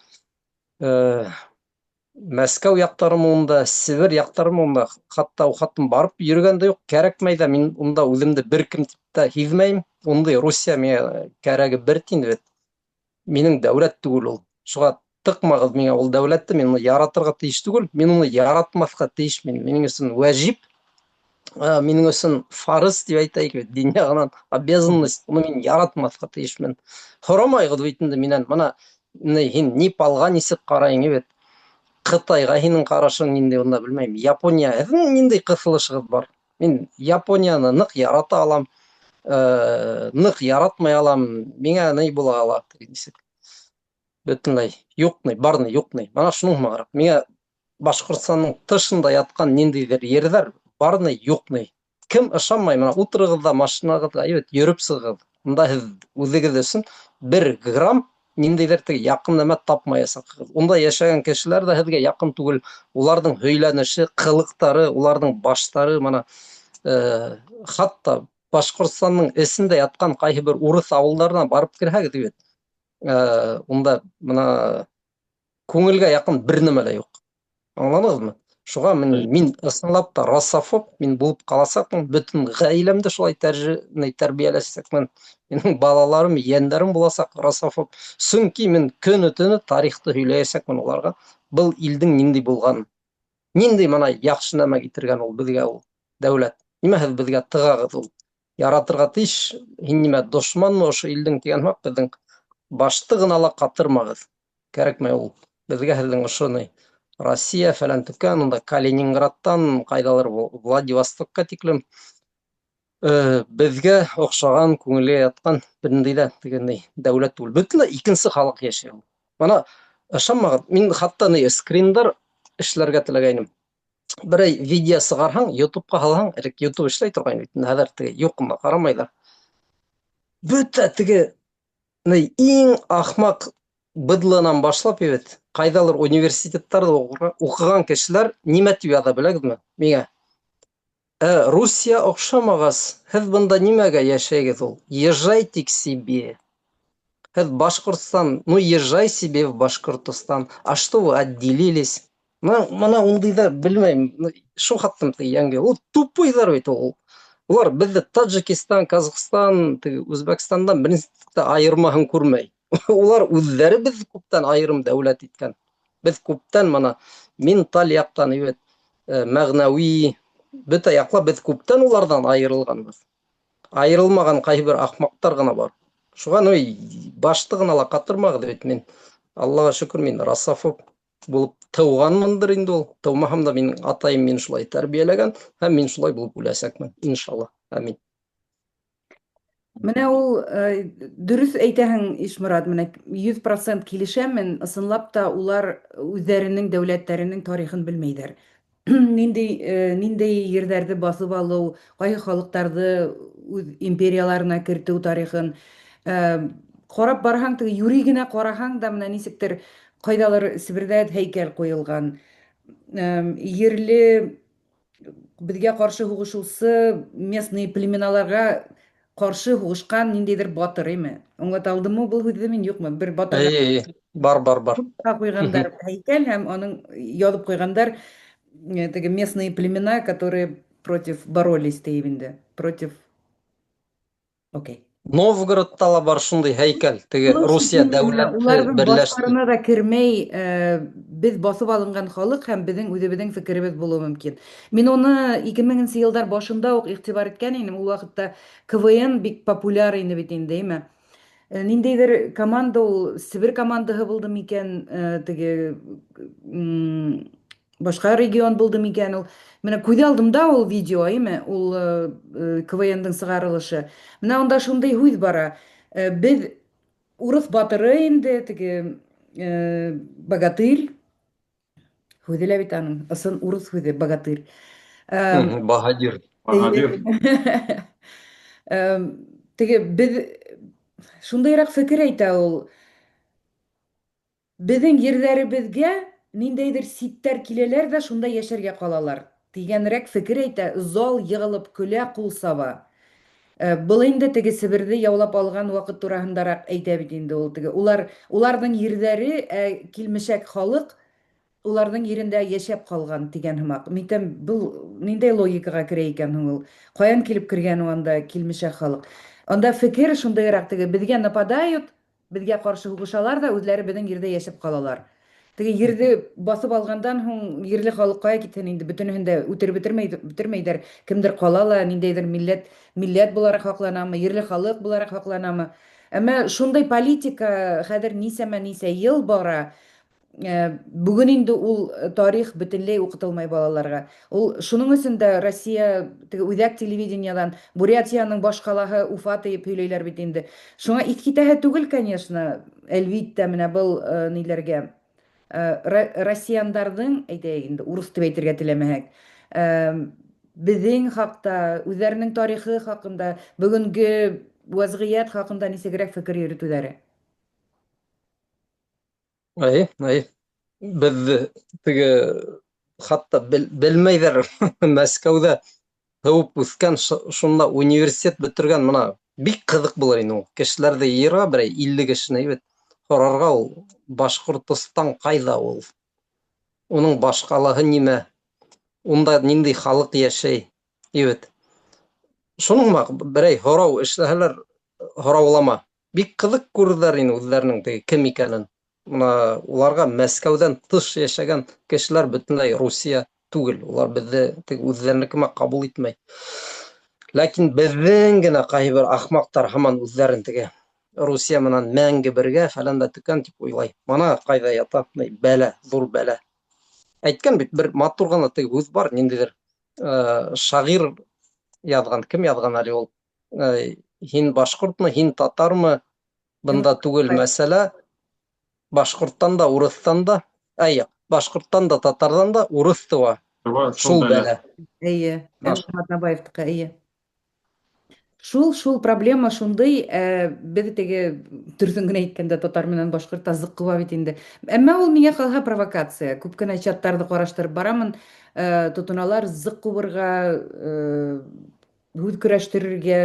Мәскәү яҡтарымы унда, Себер яҡтарымы унда, хатта ул хатын барып йөрөгән дә юҡ, кәрәкмәй ҙә, мин унда үҙемде бер кем тип тә һиҙмәйем. Ундай Русия миңә кәрәге бер тин бит. Минең дәүләт түгел ул. Шуға тыҡмағыҙ миңә ул дәүләтте, мин уны яратырға тейеш түгел, мин уны яратмаҫҡа тейешмен. Минең өсөн вәжип Минең өчен фарыз дип әйтәйек бит, дин ягыннан обязанность, уны мин яратмаска тиешмен. Сорамайгыз бит инде миннән, моны һин Непалга нисек карайың бит, Кытайга һинең карашың нинди, онда белмәйм, Япония, һезнең нинди кысылышыгыз бар? Мин Японияны нык ярата алам, нык яратмай алам, миңа ни була ала, нисек, бөтенләй юкный, барный, юкный. Мана шуның магарак. Миңа Башкортстанның тышында яткан ниндидер йерләр барный, юкный. Кем ышанмай, мына утырыгыз да машинагызга йөреп сыгыгыз. Монда һез үзегез өчен 1 грамм ниндидер теге якын нәмә тапмаячаксыз. Унда яшәгән кешеләр дә һезгә якын түгел. Уларның һөйләнеше, кылыктары, уларның баштары, мана хатта Башкортстанның эсендә яткан кайсы бер урыс авылларына барып кирһәгез бит. Унда мына күңелгә якын бер нәмә дә юк. Аңладыңызмы? Шуға мин ысынлап та расофоб, мин булып каласакмын, бөтен гаиләмде шулай тәрбияләсәкмен. Минең балаларым, yeğenlerim буласак расофоб. Сөнки мин көне-төне тарихты һөйләячәкмен уларга. Был илдең нинди булган, нинди мына яхшы нәмә китергән ул безгә ул дәүләт. Нимә һез безгә тыгагыз ул? Яратырга тиеш, һин нимә дошманмы ошо илдең дигән хак безнең башты гына ла катырмагыз. Кәрәкмәй ул. Безгә һезнең ошоны Россия фәлән төкән, унда Калининградтан кайдалыр Владивостокка тиклем безгә охшаган, күңелгә яткан бернинди дә дигәндәй дәүләт түгел. Бөтенләй икенче халык яшәй ул. Мана ышанмагыз, мин хатта скриндар эшләргә теләгәйнем. Берәй видео сыгарһаң, YouTube'ка һалһаң, YouTube эшләй торган бит. Хәзер теге юкмы, карамайлар. Бөтә теге иң ахмак быдлынан башлап бит, кайдалыр университеттарда укыган кешеләр нимә дип яза беләгезме? Миңа Русия охшамагас, һез бында нимәгә яшәйгез ул? Езжайте к себе. Һез Башкортстан, езжай себе в Башкортостан. А что вы отделились? Мана ундыйда белмәйм, шу хаттым янги. Ул тупойдар бит ул. Улар бездә Таджикистан, Казакстан, Үзбәкстандан бернисә айырмаһын күрмәй. Улар үзләре без күптән айырым дәүләт иткән. Без күптән мана менталь яктан, мәгънәви, бөтә яклап без күптән улардан айырылганбыз. Айырылмаган кайсы бер ахмактар гына бар. Шуга башты гына ла катырмагыз бит мин. Аллага шөкер, мин расофоб булып тыуганмындыр инде ул. Тыумаһам да минең атайым мин шулай тәрбияләгән һәм мин шулай булып үләсәкмен, иншалла. Амин. Менә ул дөрес әйтәһең, Ишмурат, менә 100% килешәмен, ысынлап та улар үзләренең дәүләтләренең тарихын белмәйҙәр. Ниндәй ерҙәрҙе басып алыу, ҡайһы халыҡтарҙы үҙ империяларына кертеү тарихын ҡарап барһаң, теге юри генә ҡараһаң да, менә нисектер ҡайҙалыр Себерҙә һәйкәл ҡуйылған. Ерле беҙгә ҡаршы һуғышыусы местный племеналарға ҡаршы һуғышҡан ниндәйҙер батыр, аңлата алдымы был һүҙҙе мин, юҡмы? Бер батырға Бар. ҡуйғандар һәйкәл һәм аның яҙып ҡуйғандар теге местные племена, которые против боролись, тиеп инде. Против... Окей. Новгородта ла бар шундай һәйкәл. Теге Русия дәүләте Уларҙың берләште. баштарына да кермәй, беҙ басып алынған халыҡ һәм беҙҙең үҙебеҙҙең фекеребеҙ булыуы мөмкин. Мин уны 2000-нче йылдар башында уҡ иғтибар иткән инем. Ул ваҡытта КВН бик популяр ине бит инде, ниндәйҙер команда, ул Себер командаһы булды микән, теге башҡа регион булды микән, ул менә күҙ алдымда ул видео, ул КВН-дың сығарылышы. Менә унда шундай һүҙ бара. Беҙ урыҫ батыры инде, теге богатырь, һүҙе лә бит аның, ысын урыҫ һүҙе, богатырь. Баһадир. Теге беҙ шундайыраҡ фекер әйтә ул. Беҙҙең ерҙәребеҙгә ниндәйҙер ситтәр киләләр ҙә шунда йәшәргә ҡалалар. Тигәнерәк фекер әйтә, зал йығылып көлә, ҡул саба. Был инде теге Себерҙе яулап алған ваҡыт тураһындараҡ әйтә бит инде ул. Теге уларҙың ерҙәре, килмешәк халыҡ, уларҙың ерендә йәшәп ҡалған тигән һымаҡ. Митәм, был ниндәй логикаға керә икән һуң ул? Ҡаян килеп кергән анда килмешәк халыҡ? Анда фекер шундайыраҡ, теге беҙгә нападают, беҙгә ҡаршы һуғышалар да, үҙләре беҙҙең ерҙә йәшәп ҡалалар. Теге ерді басып алгандан һуң ерле халык кая китсен инде бөтенеһен дә үтереп бетермәйдер. Кемдер кала ла, ниндәйдер милләт буларак хакланамы, ерле халык буларак хакланамы. Әмма шундай политика хәзер нисә ел бара. Бүген инде ул тарих бөтенләй укытылмай балаларга. Ул шуның өчен дә Россия теге үзәк телевидениедан Бурятияның баш калаһы Уфа тиеп һөйләйләр бит инде. Шуңа искитәһе түгел, конечно, әлбиттә менә был ниләргә россияннарның, әйтәйек инде, урыс дип әйтергә теләмәһәк, безнең хакта, үзләренең тарихы хакында, бүгенге вазгыять хакында нисегрәк фикер йөрүтүләре. Ай, Беҙ теге хатта белмәйҙәр Мәскәүҙә тыуып үҫкән, шунда университет бөтөргән, мына бик ҡыҙыҡ булыр ине ул. Кешеләрҙе йыйырға, берәй 50 кешене ебет, һорарға ул Башҡортостан ҡайҙа ул? Уның баш ҡалаһы нимә? Унда ниндәй халыҡ йәшәй? Ебет. Шуның берәй һорау эшләһәләр, һораулама. Бик ҡыҙыҡ күрҙәр ине үҙҙәренең теге кем икәнен. Уларға Мәскәүҙән тыш йәшәгән кешеләр бөтөнләй Русия түгел. Улар беҙҙе үҙҙәренекемә ҡабул итмәй. Ләкин беҙҙең генә ҡайһы бер ахмаҡтар һаман үҙҙәрен теге Русия менән мәңге бергә фәлән дә төкән тип уйлай. Мана ҡайҙа ята, бәлә, ҙур бәлә. Әйткән бит, бер матур ғына теге һүҙ бар, ниндәйҙер шағир яҙған. Кем яҙған әле ул? Һин башҡортмы, һин татармы? Бында түгел мәсьәлә. Башҡорттан да, урыҫтан да, башҡорттан да, татарҙан да, урыҫ тыуа. Шул бәлә. Эйе, Атнабаевтыҡы, эйе. Шул проблема шундай, беҙ теге дөрөҫөн генә әйткәндә татар менән башҡорт азыҡ ҡыуа бит инде. Әммә ул миңә ҡалһа провокация. Күп кенә чаттарҙы ҡараштырып барамын, тотоналар зыҡ ҡубырға, һүҙ көрәштерергә,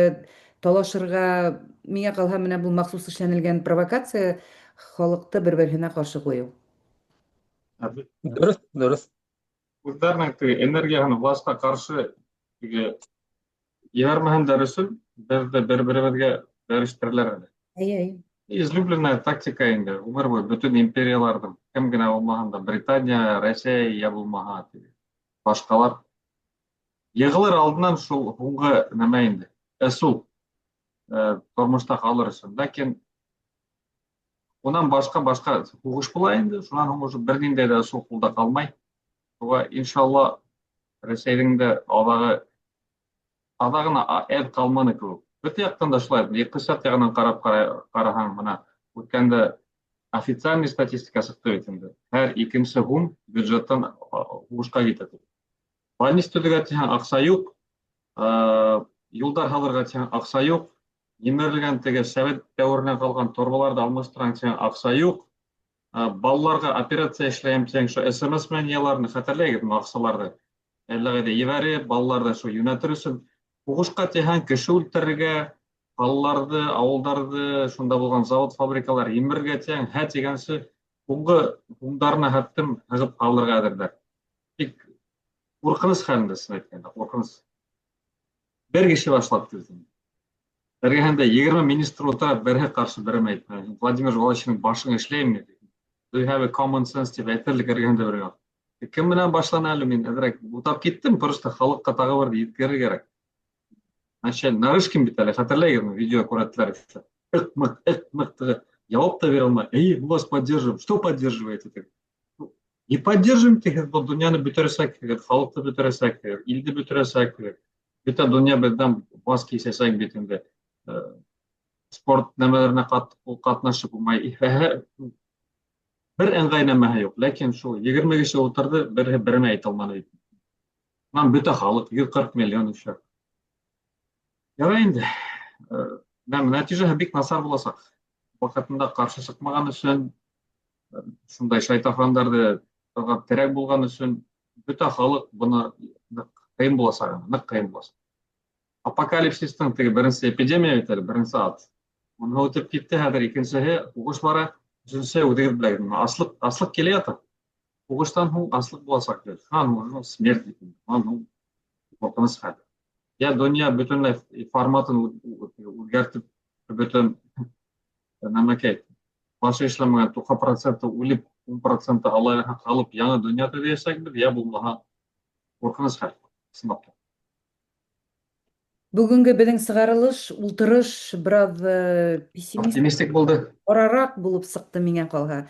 талашырға. Миңә ҡалһа менә был махсус эшләнелгән провокация, халыҡты бер-береһенә ҡаршы ҡуйыу. Дөрөҫ. Үҙҙәренең теге энергияһын власҡа ҡаршы теге ебәрмәһендәр өсөн беҙҙе бер-беребеҙгә бәрештерәләр әле. Эйе. Излюбленная тактика инде. Ғүмер буйы бөтөн империяларҙың, кем генә булмаһын да, Британия, Рәсәй, я булмаһа, башҡалар йығылыр алдынан шул һуңғы нәмә инде. Әсул тормошта ҡалыр өсөн. Ләкин унан башҡа һуғыш була инде. Шунан һуң уже бер ниндәй ҙә әсул ҡулда ҡалмай. Шуға иншалла Рәсәйҙең дә аҙағына әҙ ҡалманы кеүек. Бөтә яҡтан да шулай. Иҡтисад яғынан ҡараһаң, бына үткәндә официальный статистика сыҡты бит инде. Һәр икенсе һум бюджеттан һуғышҡа китә. Больница төҙөргә тиһәң аҡса юҡ, юлдар һалырға тиһәң аҡса юҡ, емерелгән теге Совет дәүеренән ҡалған торбаларҙы алмаштырған тиһәң аҡса юҡ, балаларға операция эшләйем тиһәң, шо СМС менән яларны хәтерләйһегеҙме аҡсаларҙы? Әлләгәҙә ебәреп, балаларҙы шо йүнәтер өсөн. Һуғышҡа тиһәң, кеше үлтерергә, ҡалаларҙы, ауылдарҙы, шунда булған завод, фабрикалар емерергә тиһәң, һә тигәнсе һуңғы һуңдарына һәттем һығып ҡалырға әҙерҙәр. Тик ҡурҡыныс хәлендә, әйткәндә, ҡурҡыныс. Бер кеше башлап килде. Эргәһендә 20 министр ултыра, береһе ҡаршы береме әйтмәй. Владимир Владимировичның башын эшләйме? Do you have a common sense тип әйтерлек эргәһендә береһе. Кем менән башлана әле, мин әҙерәк бутап киттем, просто халыҡҡа тағы бер еткерер кәрәк. Нарышкин бит әле, хәтерләйһегеҙме, видео күрһәттеләр. Ыҡ-мыҡ, яуап та бирә алмай. Мы вас поддерживаем. Что поддерживаете? Не поддерживаем тиһегеҙ, был донъяны бөтөрәсәк, халыҡты бөтөрәсәк, илде бөтөрәсәк. Бөтә донъя беҙҙән баш кисәсәк бит инде. Спорт нәмәләренә ҡатнашып булмай. Бер ыңғай нәмәһе юҡ. Ләкин шул 20 кеше ултырҙы, береһе береме әйтә алманы. Унан бөтә халыҡ 140 миллион эшләр. Ярай инде. Нәтижәһе бик насар буласаҡ. Ваҡытында ҡаршы сыҡмаған өсөн, шундай шайтафандарҙы терәк булған өсөн, бөтә халыҡ бына ҡыйын буласаҡ, ныҡ ҡыйын буласаҡ. Апокалипсистың теге беренсе эпидемия бит әле, беренсе ат. Уны үтеп китте, хәҙер икенсеһе, һуғыш бара, өсөнсөһе үҙегеҙ беләгеҙме, аслыҡ килә ята. Һуғыштан һуң аслыҡ буласаҡ. Шунан һуң смерть бит. Шунан һуң ҡурҡыныс хәл. Я донъя бөтөнләй форматын үҙгәртеп, бөтөн нәмәкәй, башы эшләмәгән 90% үлеп 10% Аллаһка калып яңа дөньяда яшәсәкбез, я булмаһа куркыныч хәл. Сынап. Бүгінгі біздің сығарылыш, ултырыш біраз пессимист Оптимистик булды. орарақ болып сықты менен қалға.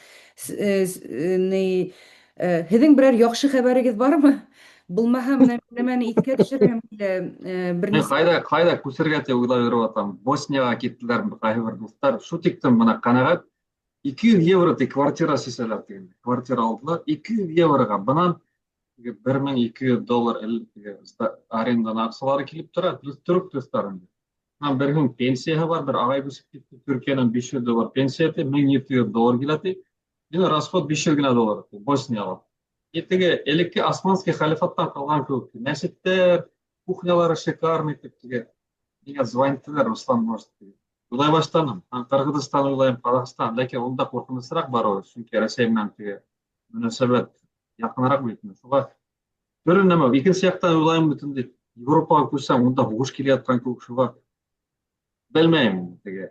Һеҙҙең берәр яҡшы хәбәрегеҙ бармы? Булмаһа, менә нәмәне иҫкә төшөрһәм килә. Бер Мен нисә кайда күсергә тип уйлап йөрөп атам. Босниягә киттеләр кайһы бер дуҫтар. Шу тиктем менә ҡәнәғәт. 200 евро ти квартира сисәләр тигән. Квартира алдылар. 200 евроға бынан $1200 аренда нарсалары килеп тора. Түрк дуҫтарым. Bir gün pensiya var, bir ağay busip gitti. Türkiye'nin $500 pensiya eti, $1700 gilati. Yine rasxod $500 Bosniyaga. Еттіге элекке османский халифаттан қалған көп. Мәсеттер, кухнялары шикарный типтіге. Мені звониттілер, Руслан может. Уйлай баштаным. Қырғызстан уйлайым, Қазақстан. Ләкин онда қорқынысырақ бар ой. Чөнки Рәсәй менән тиге мөнәсәбәт якынрак бит. Шуға бер нәмә, икенче яктан уйлайым бит инде. Европага күрсәм, онда һугыш килә яткан күк. Шуға белмәйм тиге.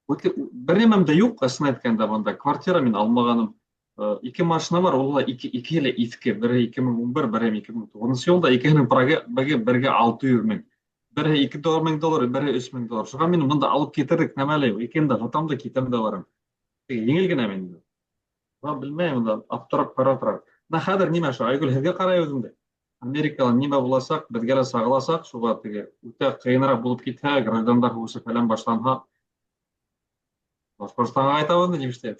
Бер нәмәм дә юк, аслын әйткәндә монда квартира мин алмаганым. Ике машина бар, ул ике еле иске, бире 2011, бире 2009 елда, икеһенең бергә 600 мең. Бире $2000, бире $3000. Шуга мин монда алып китердек нәмәле, икенде хатам да китәм дә барам. Еңел генә минде. Ва белмәйм да, аптырап каратырак. На хәзер нимә шу, Айгөл һеҙгә карай үземдә. Америкадан нимә буласак, безгә лә сагыласак, шуга теге үтә кыйынрак булып китһә, граждандар һугышы фәлән башланһа, Башкортстанга кайтабыз дип эшләп.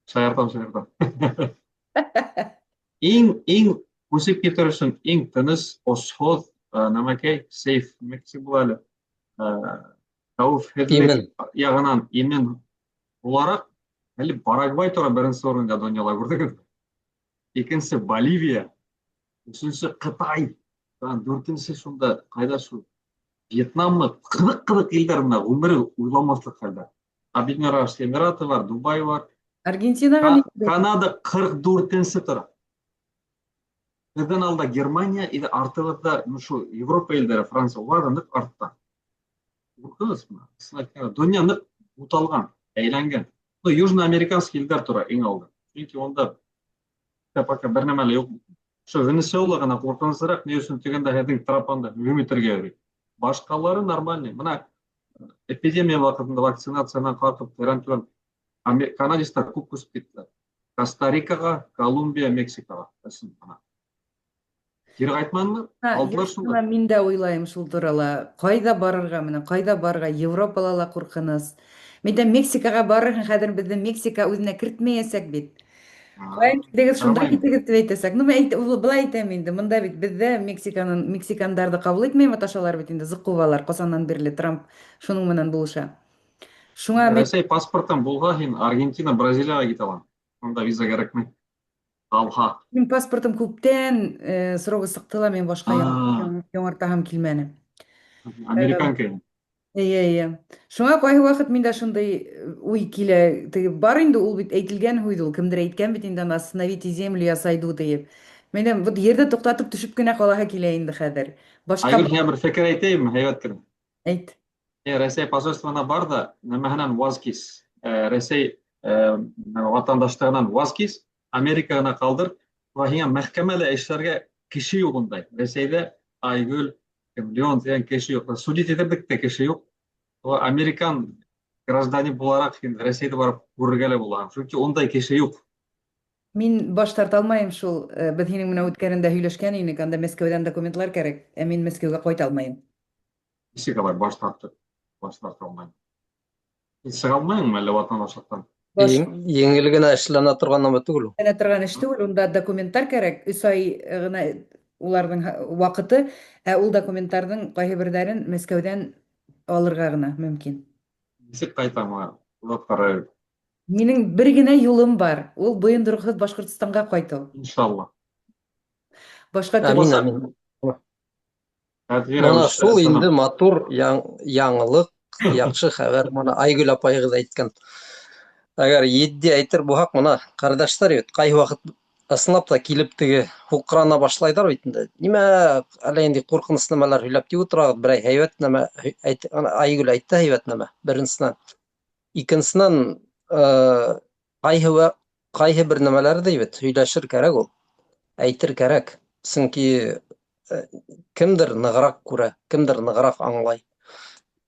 Шаяртам. Иң үсеп китер өчен иң тыныс, осһоз, нәмәкәй, сейф Мексика була әле. Хәүефһеҙлек ягынан имен буларак, әле Парагвай тора беренче урында дөньяда күрдегез. Икенче Боливия, өченче Кытай, дүртенче шунда кайда шу Вьетнамны кызык илдәр менә гомере уйламаслык хәлдә. Объединенные Арабские Эмираты бар, Дубай бар. Аргентинаға Канада 44-нче тора. Bizden alda Германия или артыбызда шу Европа елдәре, Франция, улар нык артта. Күрдегезме? Дөнья нык уталган, әйләнгән. Южноамериканский илдәр тора иң алда. Чөнки онда пока бер нәмәле юк. Шу Венесуэла гына куркынычрак, ни өчен дигәндә һәдин тропанда үмитергә йөри. Башкалары нормальный. Менә эпидемия вакытында вакцинациянан катып карантин канадистар күп күсеп киттеләр. Коста-Рикага, Колумбия, Мексикага. Әсен ана. Кире кайтманмы? Алдылар шунда. Мин дә уйлайым шул турала. Кайда барырга менә, кайда барырга? Европала ла куркыныс. Мен дә Мексикага барырга, хәзер безне Мексика үзенә кертмәясәк бит. Кайын китегез, шунда китегез дип әйтәсәк. Ну, мен былай әйтәм инде. Монда бит бездә мексикандарды кабул итмәй маташалар бит инде, зыккубалар. Касаннан бирле Трамп шуның менән булыша. Шуңа мен Рәсәй паспортын булга һин Аргентина, Бразилияга китә алам. Монда виза кирәкми. Алха. Min pasportum күптән срогы сыктыла, мен башка яңартаһым килмәне. Американ кең. Иә. Шуңа кайһы вакыт миндә шундай уй килә. Теге бар инде, ул бит әйтелгән һүз, ул кемдер әйткән бит инде, остановите землю, я сойду дип. Менә вот ердә туктатып төшеп кенә калаһы килә инде хәзер. Башка Айгөл, һәм бер фикер әйтәйем, һәйбәт кенә. әйт. Рәсәй посольствона бар да, нәмәһенән вазкис. Рәсәй ватандашлыгынан вазкис, Американы калдыр. Ва һиңа мәхкәмәдә эшләргә кеше юк ундай. Рәсәйдә Айгөл, Леон дигән кеше юк. Судит итәрдек тә кеше юк. Ва американ гражданин буларак Рәсәйдә барып күрергә лә була. Чөнки ондай кеше юк. Мин баш тарта алмайм шул. Без һинең менә үткәнендә һөйләшкән идек, анда Мәскәүдән документлар кирәк. Ә мин Мәскәүгә кайта алмайм. Ничек алай баш тарта алмайм. Сиңа алмаймы әллә ватандашлыктан? Еңел генә эшләнә торган нәмә түгел. Әнә торган эш түгел, унда документтар кирәк. 3 ай гына уларның вакыты, ә ул документларның кайһы бердәрен Мәскәүдән алырга гына мөмкин. Ничек кайтам? Улап карай. Минең бер генә юлым бар. Ул боендыргысыз Башкортстанга кайту. Иншалла. Башка Амин. Мана шул инде матур яңылык, яхшы хәбәр. Мана Айгөл апайгыз әйткән. Әгәр едди әйтер булсак, мына кардәшләр бит кай вакыт ысынлап та килеп теге хукрана башлайдар бит инде. Нимә әле инде куркыныч нәмәләр һөйләп тик утырабыз, бер һәйбәт нәмә Айгөл әйтте, һәйбәт нәмә. Беренчесеннән, икенчесеннән кайһы кайһы бер нәмәләрде бит һөйләшер кәрәк ул, әйтер кәрәк. Сөнки кемдер ныграк күрә, кемдер ныграк аңлай.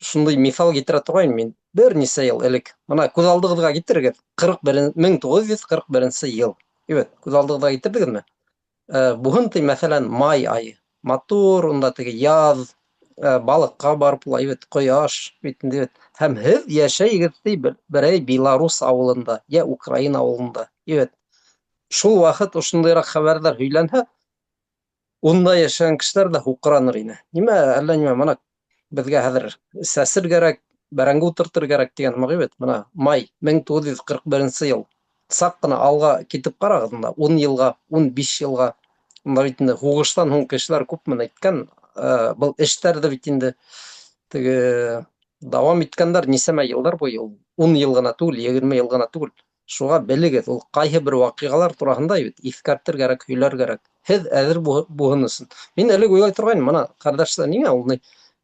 Шундай мисал китерә торгайным мин бер нисә ел элек. Менә күз алдыгызга китерегез. 1941 ел. Evet, күз алдыгызга китердегезме? Бүген мәсәлән май айы. Матур, унда теге яз, балыкка барып улай бит, кояш битендә бит. Һәм һез яшәйгез берәй Беларус авылында, я Украина авылында. Evet. Шул вакыт ошондайрак хәбәрләр һөйләнһә, унда яшәгән кешеләр дә һукраныр ине. Нимә, әллә нимә, менә безгә хәзер сәсер кәрәк, бәрәңге утыртыр кәрәк дигән мөгибет. Менә май 1941 ел. Сак кына алга китеп карагыз, 10 елга, 15 елга. Унда бит инде һугыштан һуң кешеләр күпме әйткән, был эштәрдә бит инде теге дәвам иткәннәр нисәмә еллар буе, 10 ел гына түгел, 20 ел гына түгел. Шуга белегез, ул кайһы бер вакыйгалар турында бит искәртер кәрәк, һөйләр кәрәк. Һез әзер буһын өчен. Мин элек уйлай торгайным, менә кардәшләр, ниңә ул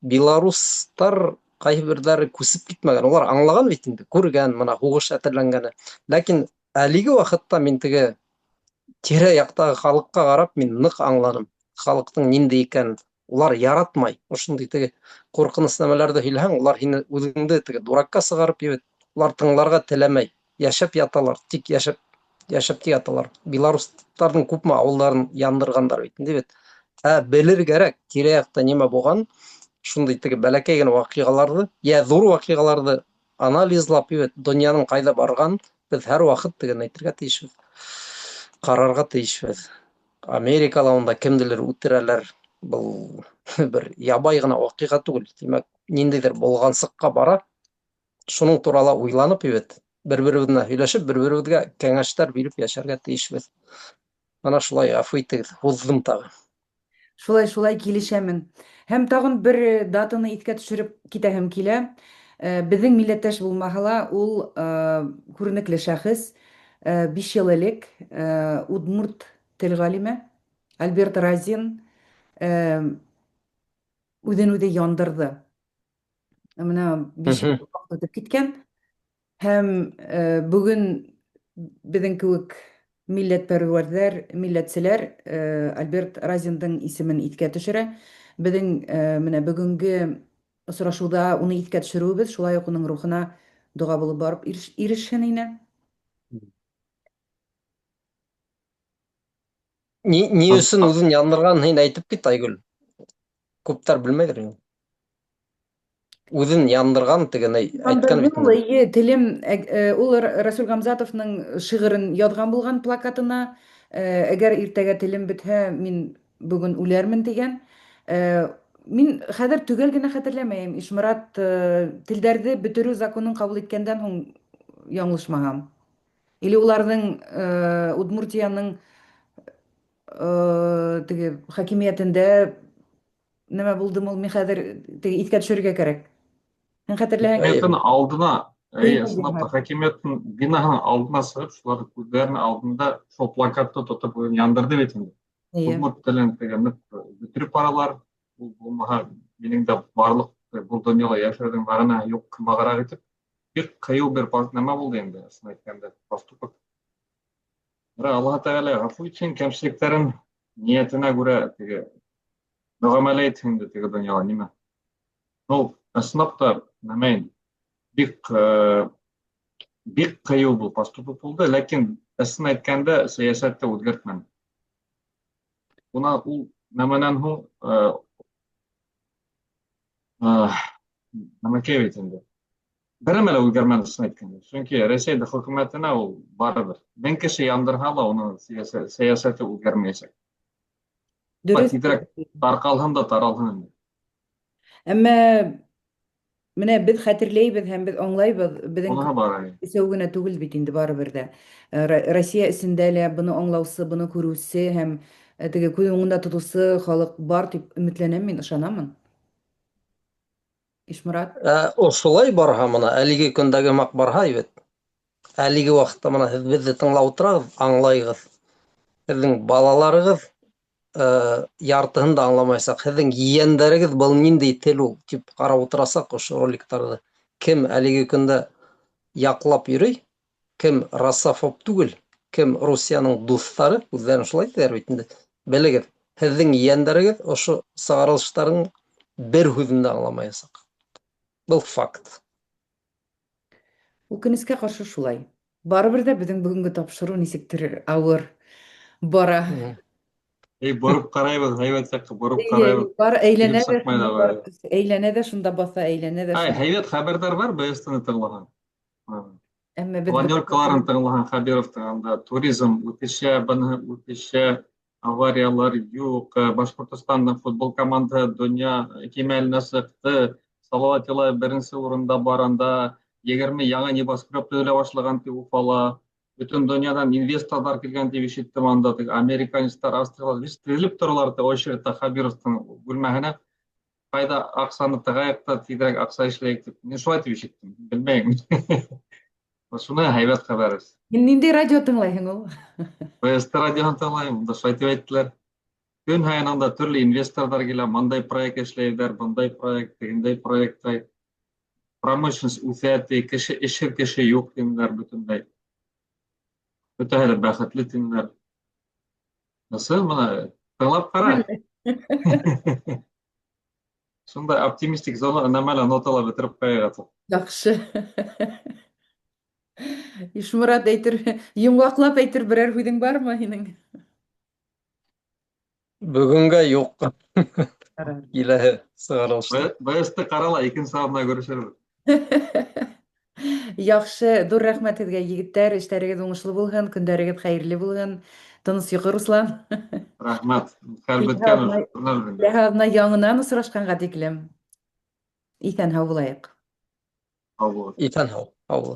белорустар кайһы бирләре күсеп китмәгән, улар аңлаган бит инде, күргән, менә һугыш әтерләнгәне. Ләкин әлеге вакытта мин теге тирә яктагы халыкка карап, мин нык аңладым. Халыктың нинди икән, улар яратмай. Ошондый теге куркыныч нәмәләрдә һөйләһәң, улар һине үзеңде теге дуракка сыгарып ебет. Улар тыңларга теләмәй. Яшәп яталар, тик яшәп тик яталар. Белорустарның күпме авылларын яндыргандар бит инде бит. Белер кәрәк, тирә якта нимә булган, шундый теге бәләкәй генә вакыйгаларны, я зур вакыйгаларны анализлап ебет, дөньяның кайда барган, без һәр вакыт теге әйтергә тиешбез. Карарга тиешбез. Америкада онда кемдилер үтерәләр. Был бер ябай гына вакыйга түгел. Димәк, ниндидер булгансыкка бара. Шуның турала уйланып ебет, бер-беребезне һөйләшеп, бер-беребезгә кәңәшләр биреп яшәргә тиешбез. Менә шулай, ғәфү итегез, һуздым тагы. Шулай килешәмен. Һәм тагын бер датаны искә төшереп китәһем килә. Безнең милләттәш булмаһа ла, ул күренекле шәхес, 5 ел элек удмурт тел галиме Альберт Разин үҙен үҙе яндырҙы. Менә 5 ел үтеп киткән. Һәм бүген безнең кеүек милләтпәрвәрҙәр, милләтселәр Альберт Разиндың исемен иҫкә төшөрә. Безнең менә бөгөнгө осрашыуҙа уны иҫкә төшөрөүебеҙ, шулай уҡ уның рухына доға булып барып ирешһен ине. Ни өсөн үзен яндырған һин әйтеп кит, Айгөл. Күптәр белмәйҙер инде. Үҙен яндырған теген әйткән бит инде. Телем, ул Расул Гамзатовның шиғырын яҙған булған плакатына, әгәр иртәгә телем бетһә, мин бүген үләрмен тигән. Мин хәҙер төгәл генә хәтерләмәйем. Ишморат телдәрҙе бөтөрөү законын ҡабул иткәндән һуң яңлышмаһам. Или уларҙың Удмуртияның теге хакимиәтендә нәмә булдымы, мин хәҙер теге иҫкә төшөрөргә кәрәк. Һин хәтерләһәң, Хакимиәттең алдына, ысынлап хакимиәттең бинаһының алдына сығып, шулар күҙҙәренең алдында шул плакатты тотоп яндырды бит инде. Удмурт телен бөтөрөп баралар. Ул булмаһа, минең дә барлык был донъяла йәшәрҙең мәғәнәһе юҡ, кымағыраҡ итеп, бик ҡыйыу бер нәмә булды инде, ысын әйткәндә, поступок. Аллаһ Тәғәлә ғәфү итһен, кәмселектәрен ниәтенә күрә теге мөғәмәлә итһен инде теге донъяла, нимә. Ул ысынлап та нәмәйен бик ҡыйыу был поступок булды, ләкин ысын әйткәндә сәйәсәтте үҙгәртмәне. Уна ул нәмәнән һуң нәмәкәй бит инде. Береме лә үҙгәрмәне ысын әйткәндә. Сөнки Рәсәйҙә хөкүмәтенә ул барыбер. Мең кеше яндырһа ла, уның сәйәсәте үҙгәрмәйәсәк. Тиҙерәк тарҡалһын да таралһын инде. Әммә менә беҙ хәтерләйбеҙ һәм беҙ аңлайбыҙ, Уныһы бар. беҙ генә түгел бит инде барыбер дә. Россия эсендә лә быны аңлаусы, быны күреүсе һәм теге күҙ уңында тотоусы халыҡ бар тип өмөтләнәм, мин ышанамын. Ишморат. Шулай барһа, мына әлеге көндәге маҡ барһа, ебет. Әлеге ваҡытта мына һеҙ беҙҙе тыңлап ултырағыҙ, аңлайығыҙ. Һеҙҙең балаларығыҙ яртыһын да аңламаясаҡ. Һеҙҙең ейәндәрегеҙ был ниндәй тел ул тип ҡарап ултырасаҡ ошо роликтарҙы. Кем әлеге көндә яҡлап йөрөй, кем расофоб түгел, кем Русияның дуҫтары үҙҙәрен шулай тиҙәр бит инде. Белегеҙ, һеҙҙең ейәндәрегеҙ ошо сығарылыштарың бер һүҙен дә аңламаясаҡ. Был факт. Үкенескә ҡаршы шулай. Барыбер ҙә беҙҙең бөгөнгө тапшырыу нисектер ауыр бара. Борып ҡарайбыҙ, һәйбәт яҡҡа борып ҡарайбыҙ. Бар әйләнә Килеп дә сыҡмай да шунда бары. әйләнә дә шунда баҫа, әйләнә дә шунда. Һәйбәт хәбәрҙәр бар, БСТ-ны тыңлаһаң. Әммә беҙ Планеркаларын тыңлаһаң, Хәбировтың анда туризм үтешә, быныһы үтешә, авариялар юҡ, Башҡортостандың футбол командаһы донъя кимәленә сыҡты, Салауат Юлаев беренсе урында бар, анда 20 яңы небоскреб төҙөлә башлаған ти Уфала. Бөтөн донъядан инвесторҙар килгән тип ишеттем анда, американецтар, австриялар, вис теҙелеп торалар очередта Хәбировтың бүлмәһенә. Ҡайҙа аҡсаны тығайыҡ та тиҙерәк аҡса эшләйек тип. Мин шулай тип ишеттем, белмәйем. Шуны һәйбәт хәбәр. Һин ниндәй радио тыңлайһың ул? БСТ радиоһын тыңлайым, унда шулай тип әйттеләр. Көн һайын анда төрлө инвесторҙар килә, мындай проект эшләйҙәр, бындай проект, тегендәй проекттай. Промышленность үҫә, кеше эшһеҙ кеше юҡ тинеләр бөтөнләй. Бөтәһе лә бәхетле тинеләр. Ысын, бына тыңлап ҡара. Шундай оптимистик нәмәлә нотала бөтөрөп ҡуяйыҡ. Яҡшы. Ишмурат әйтер, йомғаҡлап әйтер берәр һүҙең бармы һинең? Бөгөнгә юҡ. Киләһе сығарылышта. БСТ ҡарала, икенсе аҙна görüşөрбөҙ. Яҡшы, ҙур рәхмәт һеҙгә, егеттәр, эштәрегеҙ уңышлы булһын, көндәрегеҙ хәйерле булһын. Тыныс йоҡо, Руслан. Рәхмәт. Хәл бөткән. Ләһаҙна яңынан осрашҡанға тиклем. Иҫән һау булайыҡ. Һау булығыҙ. Иҫән һау.